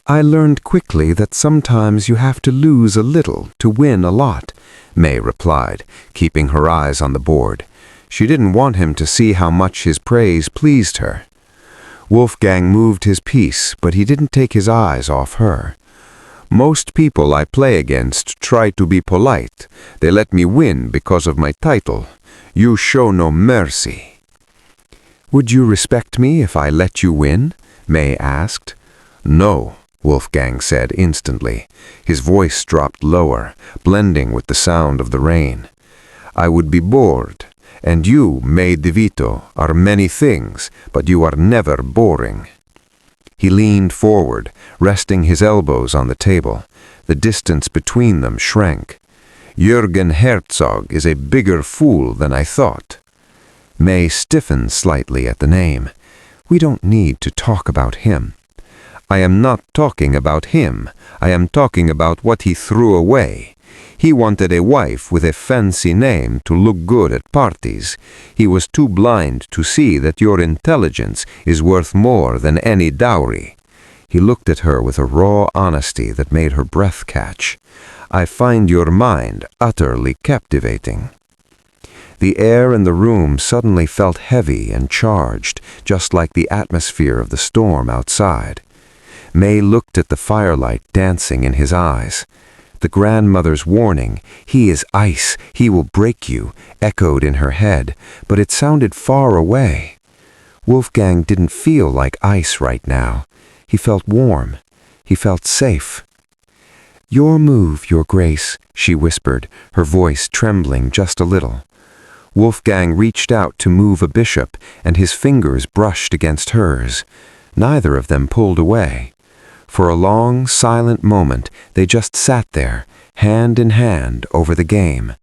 "I learned quickly that sometimes you have to lose a little to win a lot," May replied, keeping her eyes on the board. She didn't want him to see how much his praise pleased her. Wolfgang moved his piece, but he didn't take his eyes off her. "Most people I play against try to be polite. They let me win because of my title. You show no mercy." "Would you respect me if I let you win?" May asked. "No," Wolfgang said instantly. His voice dropped lower, blending with the sound of the rain. "I would be bored. And you, May DeVito, are many things, but you are never boring." He leaned forward, resting his elbows on the table. The distance between them shrank. "Jürgen Herzog is a bigger fool than I thought." May stiffened slightly at the name. "We don't need to talk about him." "I am not talking about him. I am talking about what he threw away. He wanted a wife with a fancy name to look good at parties. He was too blind to see that your intelligence is worth more than any dowry." He looked at her with a raw honesty that made her breath catch. "I find your mind utterly captivating." The air in the room suddenly felt heavy and charged, just like the atmosphere of the storm outside. May looked at the firelight dancing in his eyes. The grandmother's warning, "He is ice, he will break you," echoed in her head, but it sounded far away. Wolfgang didn't feel like ice right now. He felt warm. He felt safe. "Your move, Your Grace," she whispered, her voice trembling just a little. Wolfgang reached out to move a bishop, and his fingers brushed against hers. Neither of them pulled away. For a long, silent moment, they just sat there, hand in hand over the game.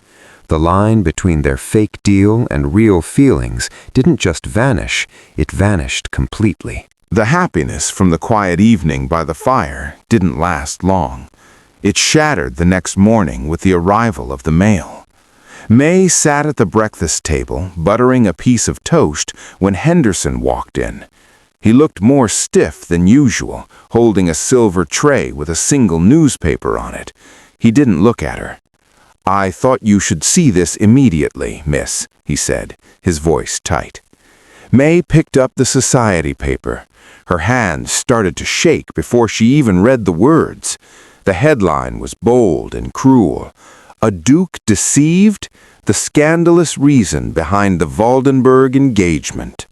The line between their fake deal and real feelings didn't just vanish, it vanished completely. The happiness from the quiet evening by the fire didn't last long. It shattered the next morning with the arrival of the mail. May sat at the breakfast table, buttering a piece of toast, when Henderson walked in. He looked more stiff than usual, holding a silver tray with a single newspaper on it. He didn't look at her. "I thought you should see this immediately, miss," he said, his voice tight. May picked up the society paper. Her hands started to shake before she even read the words. The headline was bold and cruel. "A Duke Deceived? The Scandalous Reason Behind the Valdenberg Engagement."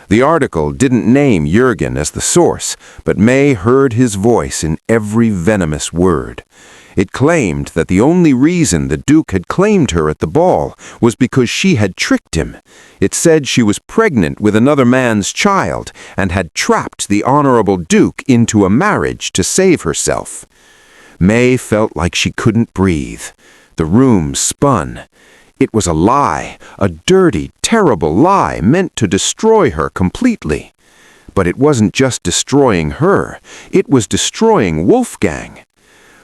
The article didn't name Jürgen as the source, but May heard his voice in every venomous word. It claimed that the only reason the Duke had claimed her at the ball was because she had tricked him. It said she was pregnant with another man's child and had trapped the Honorable Duke into a marriage to save herself. May felt like she couldn't breathe. The room spun. It was a lie, a dirty, terrible lie meant to destroy her completely. But it wasn't just destroying her, it was destroying Wolfgang.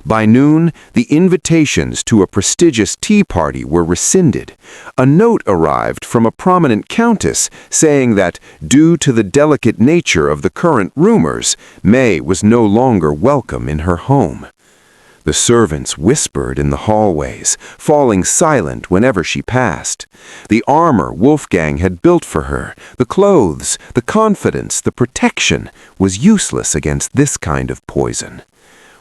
By noon, the invitations to a prestigious tea party were rescinded. A note arrived from a prominent countess saying that, due to the delicate nature of the current rumors, May was no longer welcome in her home. The servants whispered in the hallways, falling silent whenever she passed. The armor Wolfgang had built for her, the clothes, the confidence, the protection, was useless against this kind of poison.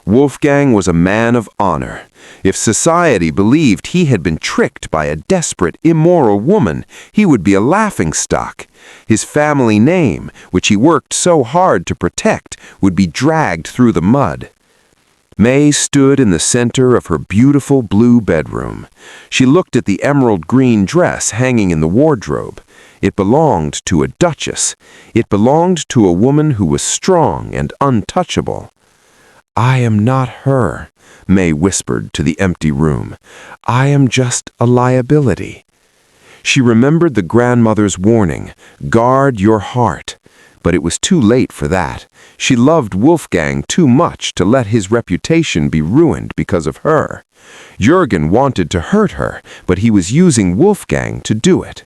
Wolfgang was a man of honor. If society believed he had been tricked by a desperate, immoral woman, he would be a laughingstock. His family name, which he worked so hard to protect, would be dragged through the mud. May stood in the center of her beautiful blue bedroom. She looked at the emerald green dress hanging in the wardrobe. It belonged to a duchess. It belonged to a woman who was strong and untouchable. "I am not her," May whispered to the empty room. "I am just a liability." She remembered the grandmother's warning, "Guard your heart." But it was too late for that. She loved Wolfgang too much to let his reputation be ruined because of her. Jürgen wanted to hurt her, but he was using Wolfgang to do it.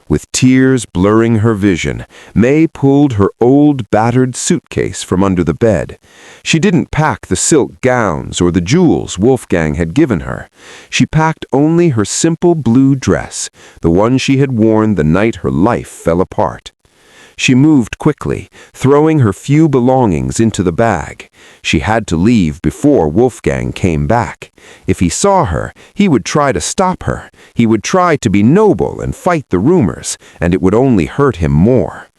With tears blurring her vision, May pulled her old, battered suitcase from under the bed. She didn't pack the silk gowns or the jewels Wolfgang had given her. She packed only her simple blue dress, the one she had worn the night her life fell apart. She moved quickly, throwing her few belongings into the bag. She had to leave before Wolfgang came back. If he saw her, he would try to stop her. He would try to be noble and fight the rumors, and it would only hurt him more.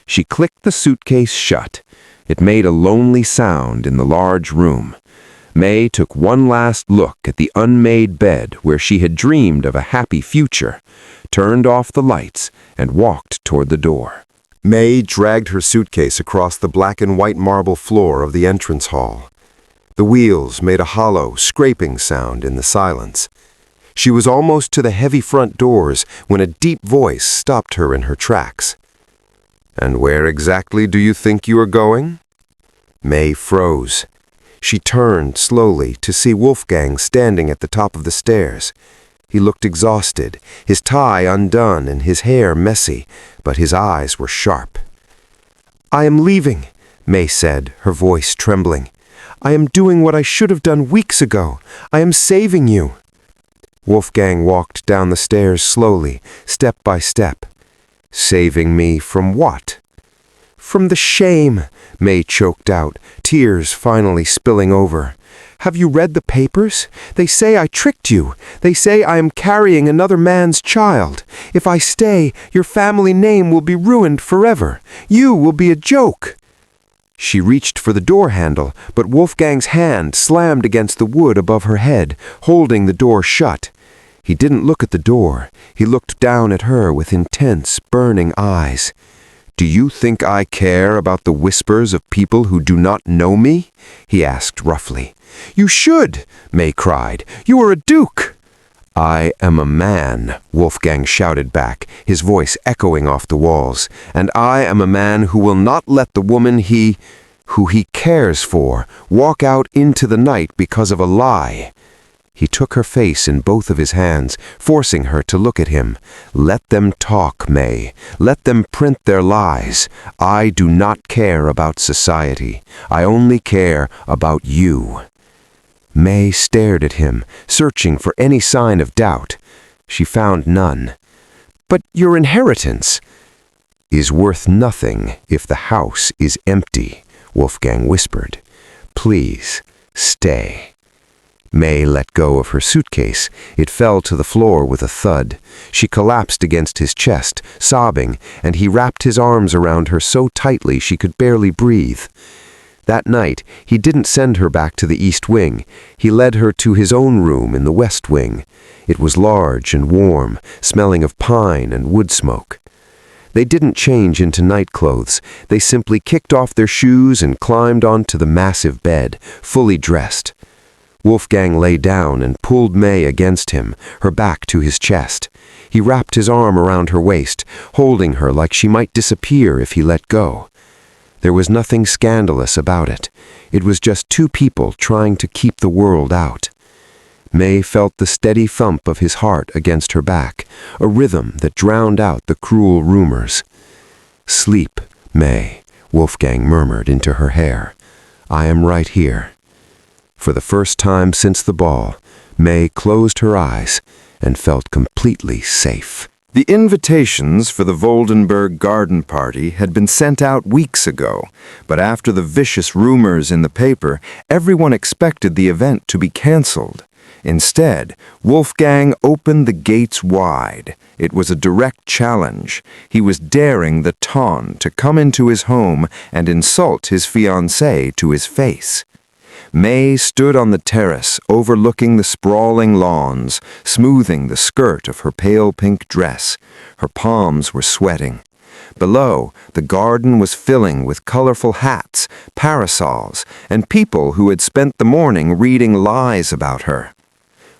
She clicked the suitcase shut. It made a lonely sound in the large room. May took one last look at the unmade bed where she had dreamed of a happy future, turned off the lights, and walked toward the door. May dragged her suitcase across the black and white marble floor of the entrance hall. The wheels made a hollow, scraping sound in the silence. She was almost to the heavy front doors when a deep voice stopped her in her tracks. "And where exactly do you think you are going?" May froze. She turned slowly to see Wolfgang standing at the top of the stairs. He looked exhausted, his tie undone and his hair messy, but his eyes were sharp. "I am leaving," May said, her voice trembling. "I am doing what I should have done weeks ago. I am saving you." Wolfgang walked down the stairs slowly, step by step. "Saving me from what?" "From the shame," May choked out, tears finally spilling over. "Have you read the papers? They say I tricked you. They say I am carrying another man's child. If I stay, your family name will be ruined forever. You will be a joke." She reached for the door handle, but Wolfgang's hand slammed against the wood above her head, holding the door shut. He didn't look at the door. He looked down at her with intense, burning eyes. "Do you think I care about the whispers of people who do not know me?" he asked roughly. "You should," May cried. "You are a duke." "I am a man," Wolfgang shouted back, his voice echoing off the walls, "and I am a man who will not let the woman who he cares for, walk out into the night because of a lie." He took her face in both of his hands, forcing her to look at him. "Let them talk, May. Let them print their lies. I do not care about society. I only care about you." May stared at him, searching for any sign of doubt. She found none. "But your inheritance is worth nothing if the house is empty," Wolfgang whispered. "Please, stay." May let go of her suitcase. It fell to the floor with a thud. She collapsed against his chest, sobbing, and he wrapped his arms around her so tightly she could barely breathe. That night, he didn't send her back to the East Wing. He led her to his own room in the West Wing. It was large and warm, smelling of pine and wood smoke. They didn't change into nightclothes. They simply kicked off their shoes and climbed onto the massive bed, fully dressed. Wolfgang lay down and pulled May against him, her back to his chest. He wrapped his arm around her waist, holding her like she might disappear if he let go. There was nothing scandalous about it. It was just two people trying to keep the world out. May felt the steady thump of his heart against her back, a rhythm that drowned out the cruel rumors. "Sleep, May," Wolfgang murmured into her hair. "I am right here." For the first time since the ball, May closed her eyes and felt completely safe. The invitations for the Voldenberg garden party had been sent out weeks ago, but after the vicious rumors in the paper, everyone expected the event to be cancelled. Instead, Wolfgang opened the gates wide. It was a direct challenge. He was daring the Ton to come into his home and insult his fiancée to his face. May stood on the terrace overlooking the sprawling lawns, smoothing the skirt of her pale pink dress. Her palms were sweating. Below, the garden was filling with colorful hats, parasols, and people who had spent the morning reading lies about her.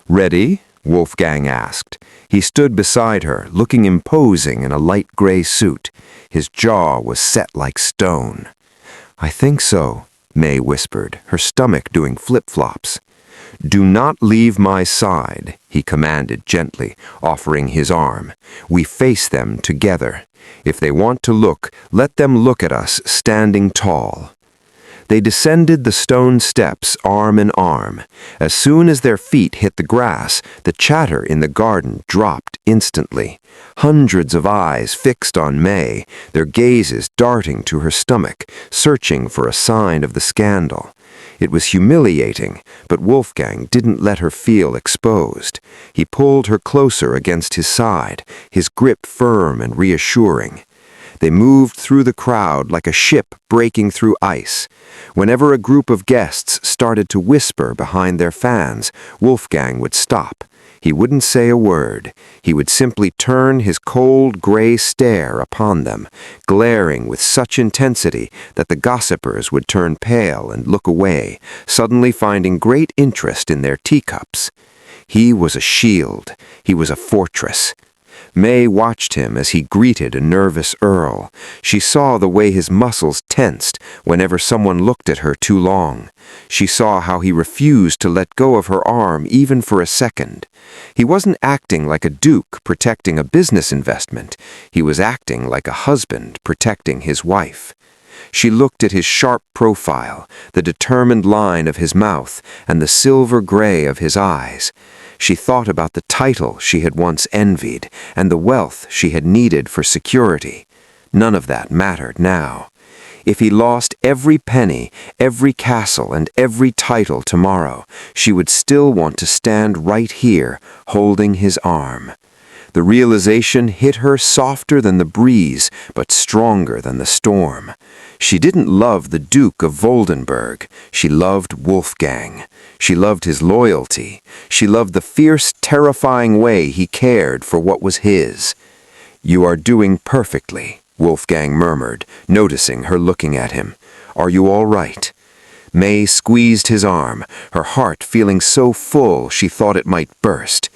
"Ready?" Wolfgang asked. He stood beside her, looking imposing in a light gray suit. His jaw was set like stone. "I think so," May whispered, her stomach doing flip-flops. "Do not leave my side," he commanded gently, offering his arm. "We face them together. If they want to look, let them look at us standing tall." They descended the stone steps arm in arm. As soon as their feet hit the grass, the chatter in the garden dropped instantly. Hundreds of eyes fixed on May, their gazes darting to her stomach, searching for a sign of the scandal. It was humiliating, but Wolfgang didn't let her feel exposed. He pulled her closer against his side, his grip firm and reassuring. They moved through the crowd like a ship breaking through ice. Whenever a group of guests started to whisper behind their fans, Wolfgang would stop. He wouldn't say a word. He would simply turn his cold gray stare upon them, glaring with such intensity that the gossipers would turn pale and look away, suddenly finding great interest in their teacups. He was a shield. He was a fortress. May watched him as he greeted a nervous Earl. She saw the way his muscles tensed whenever someone looked at her too long. She saw how he refused to let go of her arm even for a second. He wasn't acting like a duke protecting a business investment. He was acting like a husband protecting his wife. She looked at his sharp profile, the determined line of his mouth, and the silver gray of his eyes. She thought about the title she had once envied and the wealth she had needed for security. None of that mattered now. If he lost every penny, every castle, and every title tomorrow, she would still want to stand right here, holding his arm. The realization hit her softer than the breeze, but stronger than the storm. She didn't love the Duke of Voldenberg. She loved Wolfgang. She loved his loyalty. She loved the fierce, terrifying way he cared for what was his. "You are doing perfectly," Wolfgang murmured, noticing her looking at him. "Are you all right?" May squeezed his arm, her heart feeling so full she thought it might burst.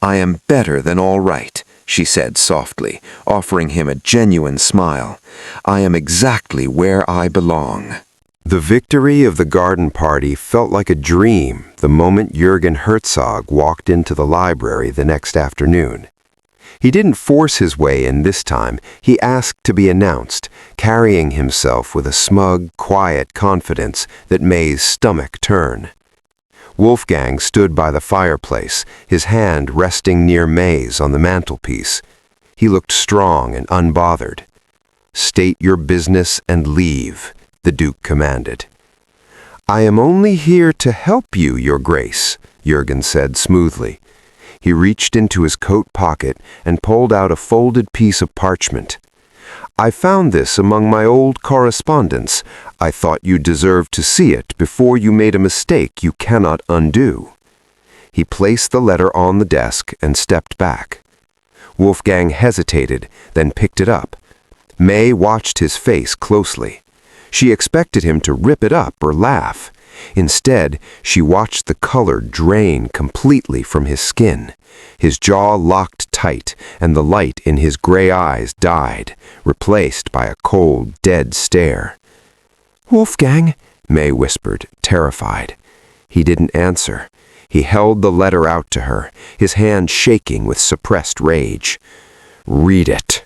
"I am better than all right," she said softly, offering him a genuine smile. "I am exactly where I belong." The victory of the garden party felt like a dream the moment Jürgen Herzog walked into the library the next afternoon. He didn't force his way in this time. He asked to be announced, carrying himself with a smug, quiet confidence that May's stomach turned. Wolfgang stood by the fireplace, his hand resting near May's on the mantelpiece. He looked strong and unbothered. "State your business and leave," the Duke commanded. "I am only here to help you, Your Grace," Jürgen said smoothly. He reached into his coat pocket and pulled out a folded piece of parchment. "I found this among my old correspondence. I thought you deserved to see it before you made a mistake you cannot undo." He placed the letter on the desk and stepped back. Wolfgang hesitated, then picked it up. May watched his face closely. She expected him to rip it up or laugh. Instead, she watched the color drain completely from his skin. His jaw locked tight, and the light in his gray eyes died, replaced by a cold, dead stare. "Wolfgang," May whispered, terrified. He didn't answer. He held the letter out to her, his hand shaking with suppressed rage. "Read it."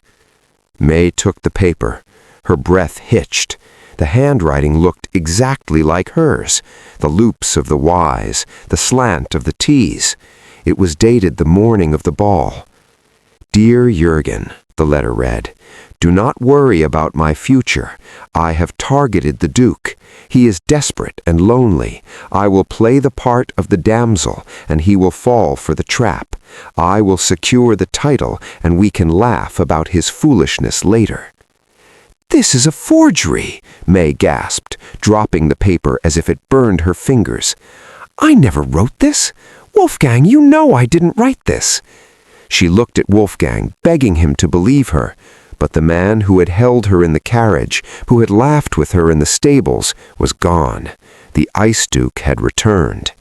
May took the paper. Her breath hitched. The handwriting looked exactly like hers, the loops of the Y's, the slant of the T's. It was dated the morning of the ball. "Dear Jürgen," the letter read, "do not worry about my future. I have targeted the Duke. He is desperate and lonely. I will play the part of the damsel, and he will fall for the trap. I will secure the title, and we can laugh about his foolishness later." "This is a forgery," May gasped, dropping the paper as if it burned her fingers. "I never wrote this. Wolfgang, you know I didn't write this." She looked at Wolfgang, begging him to believe her, but the man who had held her in the carriage, who had laughed with her in the stables, was gone. The Ice Duke had returned.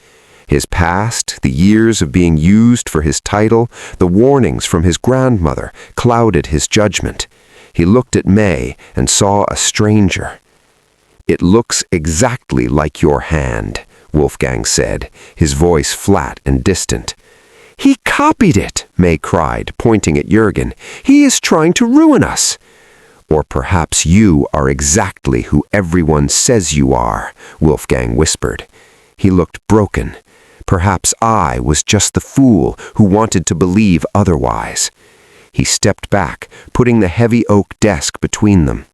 His past, the years of being used for his title, the warnings from his grandmother, clouded his judgment. He looked at May and saw a stranger. "It looks exactly like your hand," Wolfgang said, his voice flat and distant. "He copied it," May cried, pointing at Jürgen. "He is trying to ruin us." "Or perhaps you are exactly who everyone says you are," Wolfgang whispered. He looked broken. Perhaps I was just the fool who wanted to believe otherwise. He stepped back, putting the heavy oak desk between them.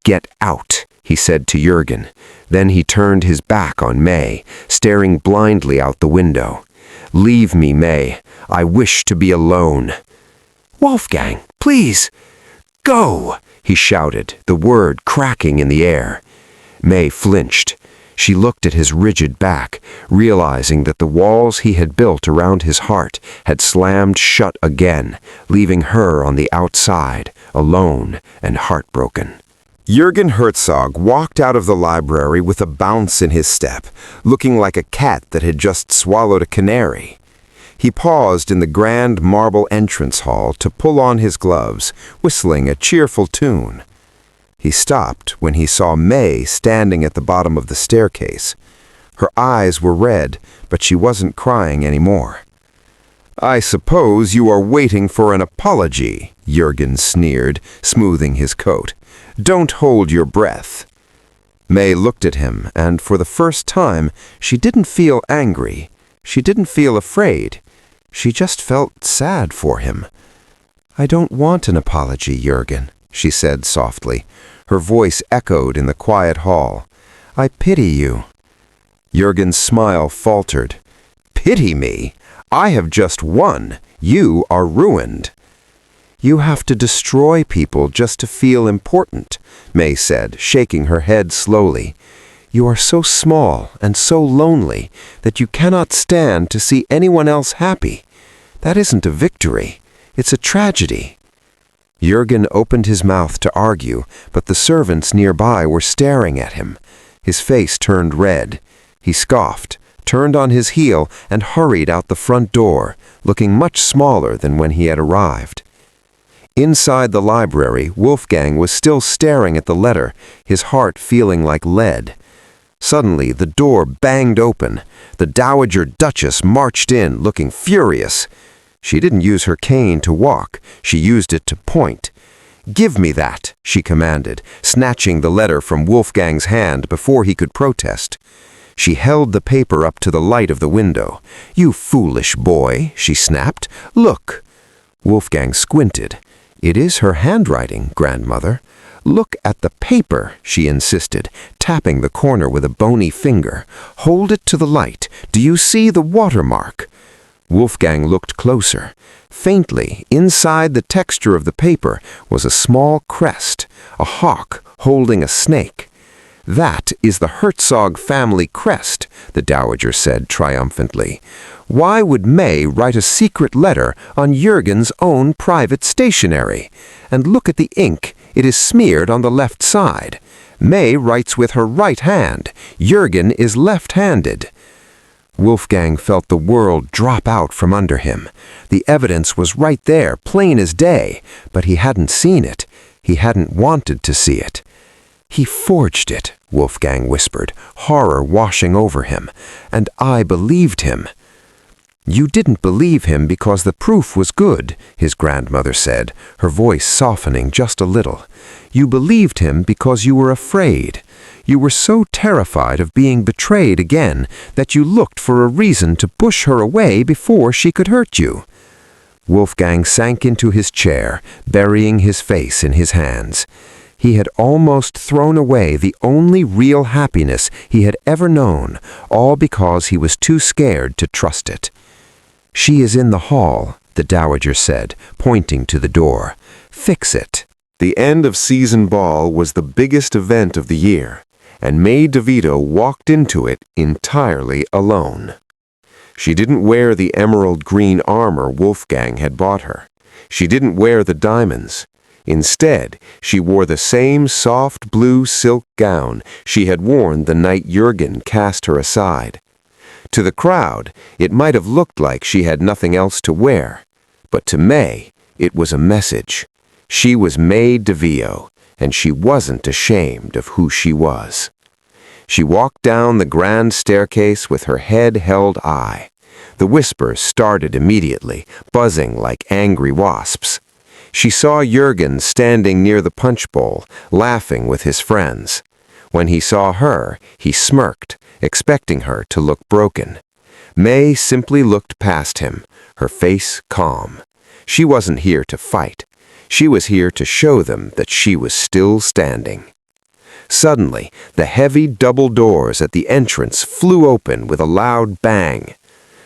"Get out," he said to Jürgen. Then he turned his back on May, staring blindly out the window. "Leave me, May. I wish to be alone." "Wolfgang, please." "Go!" he shouted, the word cracking in the air. May flinched. She looked at his rigid back, realizing that the walls he had built around his heart had slammed shut again, leaving her on the outside, alone and heartbroken. Jürgen Herzog walked out of the library with a bounce in his step, looking like a cat that had just swallowed a canary. He paused in the grand marble entrance hall to pull on his gloves, whistling a cheerful tune. He stopped when he saw May standing at the bottom of the staircase. Her eyes were red, but she wasn't crying anymore. "I suppose you are waiting for an apology," Jürgen sneered, smoothing his coat. "Don't hold your breath." May looked at him, and for the first time, she didn't feel angry. She didn't feel afraid. She just felt sad for him. "I don't want an apology, Jürgen," she said softly. Her voice echoed in the quiet hall. "I pity you." Jürgen's smile faltered. "Pity me? I have just won. You are ruined." "You have to destroy people just to feel important," May said, shaking her head slowly. "You are so small and so lonely that you cannot stand to see anyone else happy. That isn't a victory. It's a tragedy." Jürgen opened his mouth to argue, but the servants nearby were staring at him. His face turned red. He scoffed, turned on his heel, and hurried out the front door, looking much smaller than when he had arrived. Inside the library, Wolfgang was still staring at the letter, his heart feeling like lead. Suddenly, the door banged open. The Dowager Duchess marched in, looking furious. She didn't use her cane to walk. She used it to point. "Give me that," she commanded, snatching the letter from Wolfgang's hand before he could protest. She held the paper up to the light of the window. "You foolish boy," she snapped. "Look." Wolfgang squinted. "It is her handwriting, grandmother." "Look at the paper," she insisted, tapping the corner with a bony finger. "Hold it to the light. Do you see the watermark?" Wolfgang looked closer. Faintly, inside the texture of the paper, was a small crest, a hawk holding a snake. "That is the Herzog family crest," the Dowager said triumphantly. "Why would May write a secret letter on Jürgen's own private stationery? And look at the ink. It is smeared on the left side. May writes with her right hand. Jürgen is left-handed." Wolfgang felt the world drop out from under him. The evidence was right there, plain as day, but he hadn't seen it. He hadn't wanted to see it. "He forged it," Wolfgang whispered, horror washing over him, "and I believed him." "You didn't believe him because the proof was good," his grandmother said, her voice softening just a little. "You believed him because you were afraid. You were so terrified of being betrayed again that you looked for a reason to push her away before she could hurt you." Wolfgang sank into his chair, burying his face in his hands. He had almost thrown away the only real happiness he had ever known, all because he was too scared to trust it. "She is in the hall," the Dowager said, pointing to the door. "Fix it." The end of season ball was the biggest event of the year, and May DeVito walked into it entirely alone. She didn't wear the emerald green armor Wolfgang had bought her. She didn't wear the diamonds. Instead, she wore the same soft blue silk gown she had worn the night Jürgen cast her aside. To the crowd, it might have looked like she had nothing else to wear, but to May, it was a message. She was May DeVito, and she wasn't ashamed of who she was. She walked down the grand staircase with her head held high. The whispers started immediately, buzzing like angry wasps. She saw Jürgen standing near the punch bowl, laughing with his friends. When he saw her, he smirked, expecting her to look broken. May simply looked past him, her face calm. She wasn't here to fight. She was here to show them that she was still standing. Suddenly, the heavy double doors at the entrance flew open with a loud bang.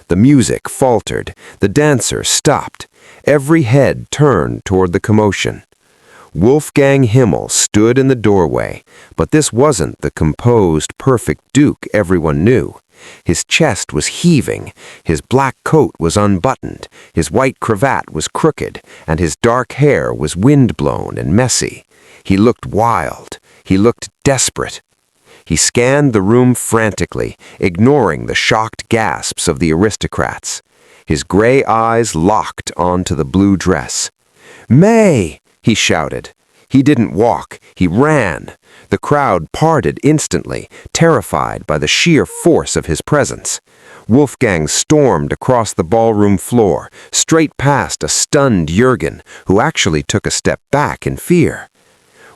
The music faltered. The dancers stopped. Every head turned toward the commotion. Wolfgang Himmel stood in the doorway, but this wasn't the composed, perfect Duke everyone knew. His chest was heaving, his black coat was unbuttoned, his white cravat was crooked, and his dark hair was wind-blown and messy. He looked wild. He looked desperate. He scanned the room frantically, ignoring the shocked gasps of the aristocrats. His gray eyes locked onto the blue dress. "May!" he shouted. He didn't walk, he ran. The crowd parted instantly, terrified by the sheer force of his presence. Wolfgang stormed across the ballroom floor, straight past a stunned Jürgen, who actually took a step back in fear.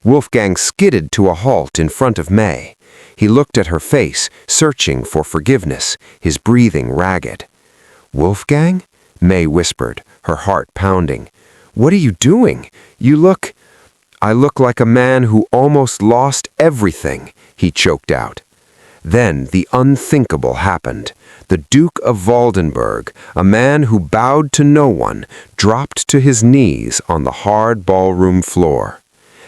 Wolfgang skidded to a halt in front of May. He looked at her face, searching for forgiveness, his breathing ragged. "Wolfgang?" May whispered, her heart pounding. "What are you doing? You look—" "I look like a man who almost lost everything," he choked out. Then the unthinkable happened. The Duke of Waldenberg, a man who bowed to no one, dropped to his knees on the hard ballroom floor.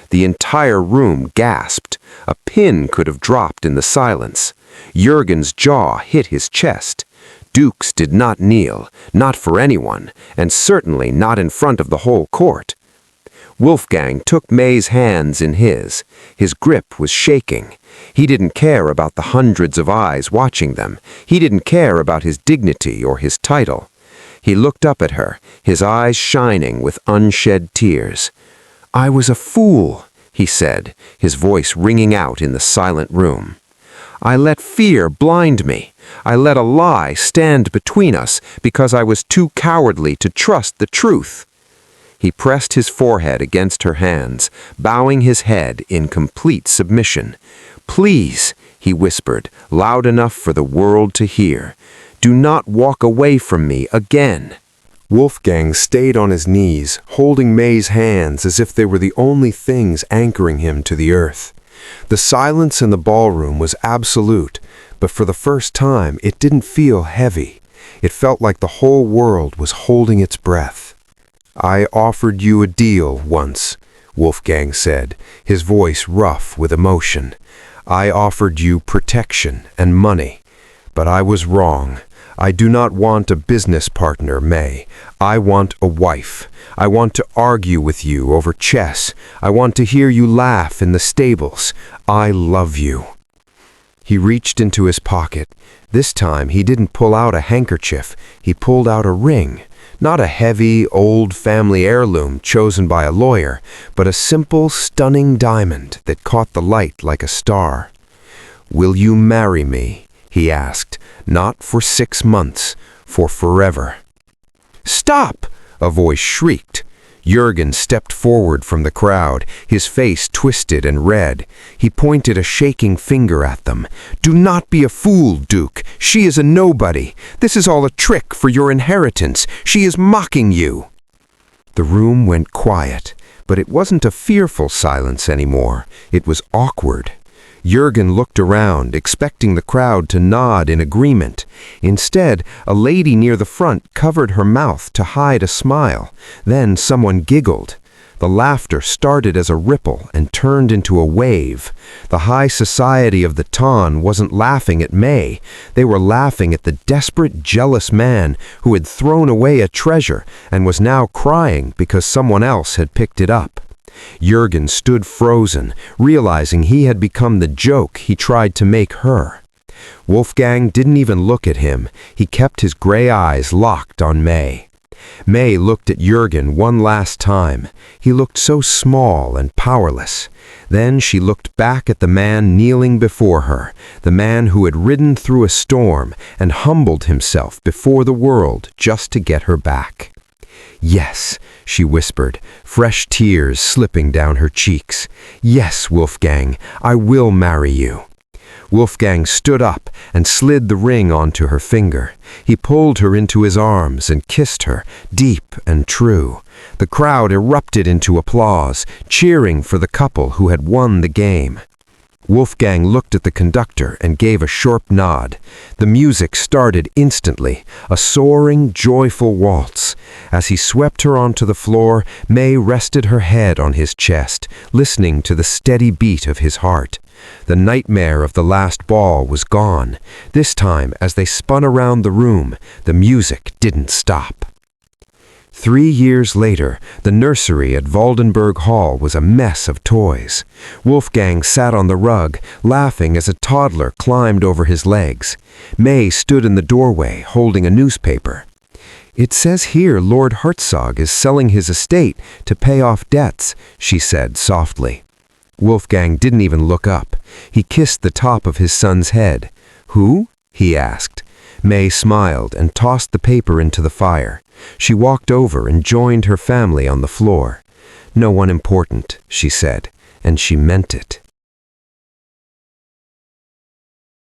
The entire room gasped. A pin could have dropped in the silence. Jürgen's jaw hit his chest. Dukes did not kneel, not for anyone, and certainly not in front of the whole court. Wolfgang took May's hands in his. His grip was shaking. He didn't care about the hundreds of eyes watching them. He didn't care about his dignity or his title. He looked up at her, his eyes shining with unshed tears. "I was a fool," he said, his voice ringing out in the silent room. "I let fear blind me. I let a lie stand between us because I was too cowardly to trust the truth." He pressed his forehead against her hands, bowing his head in complete submission. "Please," he whispered, loud enough for the world to hear, "do not walk away from me again." Wolfgang stayed on his knees, holding May's hands as if they were the only things anchoring him to the earth. The silence in the ballroom was absolute, but for the first time it didn't feel heavy. It felt like the whole world was holding its breath. "I offered you a deal once," Wolfgang said, his voice rough with emotion. "I offered you protection and money, but I was wrong. I do not want a business partner, May. I want a wife. I want to argue with you over chess. I want to hear you laugh in the stables. I love you." He reached into his pocket. This time he didn't pull out a handkerchief. He pulled out a ring. Not a heavy, old family heirloom chosen by a lawyer, but a simple, stunning diamond that caught the light like a star. "Will you marry me?" he asked, not for 6 months, for forever. "Stop!" a voice shrieked. Jürgen stepped forward from the crowd, his face twisted and red. He pointed a shaking finger at them. "Do not be a fool, Duke. She is a nobody. This is all a trick for your inheritance. She is mocking you." The room went quiet, but it wasn't a fearful silence anymore. It was awkward. Jürgen looked around, expecting the crowd to nod in agreement. Instead, a lady near the front covered her mouth to hide a smile. Then someone giggled. The laughter started as a ripple and turned into a wave. The high society of the Ton wasn't laughing at May. They were laughing at the desperate, jealous man who had thrown away a treasure and was now crying because someone else had picked it up. Jürgen stood frozen, realizing he had become the joke he tried to make her. Wolfgang didn't even look at him. He kept his gray eyes locked on May. May looked at Jürgen one last time. He looked so small and powerless. Then she looked back at the man kneeling before her, the man who had ridden through a storm and humbled himself before the world just to get her back. "Yes," she whispered, fresh tears slipping down her cheeks. "Yes, Wolfgang, I will marry you." Wolfgang stood up and slid the ring onto her finger. He pulled her into his arms and kissed her, deep and true. The crowd erupted into applause, cheering for the couple who had won the game. Wolfgang looked at the conductor and gave a short nod. The music started instantly, a soaring, joyful waltz. As he swept her onto the floor, May rested her head on his chest, listening to the steady beat of his heart. The nightmare of the last ball was gone. This time, as they spun around the room, the music didn't stop. 3 years later, the nursery at Waldenberg Hall was a mess of toys. Wolfgang sat on the rug, laughing as a toddler climbed over his legs. May stood in the doorway, holding a newspaper. "It says here Lord Herzog is selling his estate to pay off debts," she said softly. Wolfgang didn't even look up. He kissed the top of his son's head. "Who?" he asked. May smiled and tossed the paper into the fire. She walked over and joined her family on the floor. "No one important," she said, and she meant it.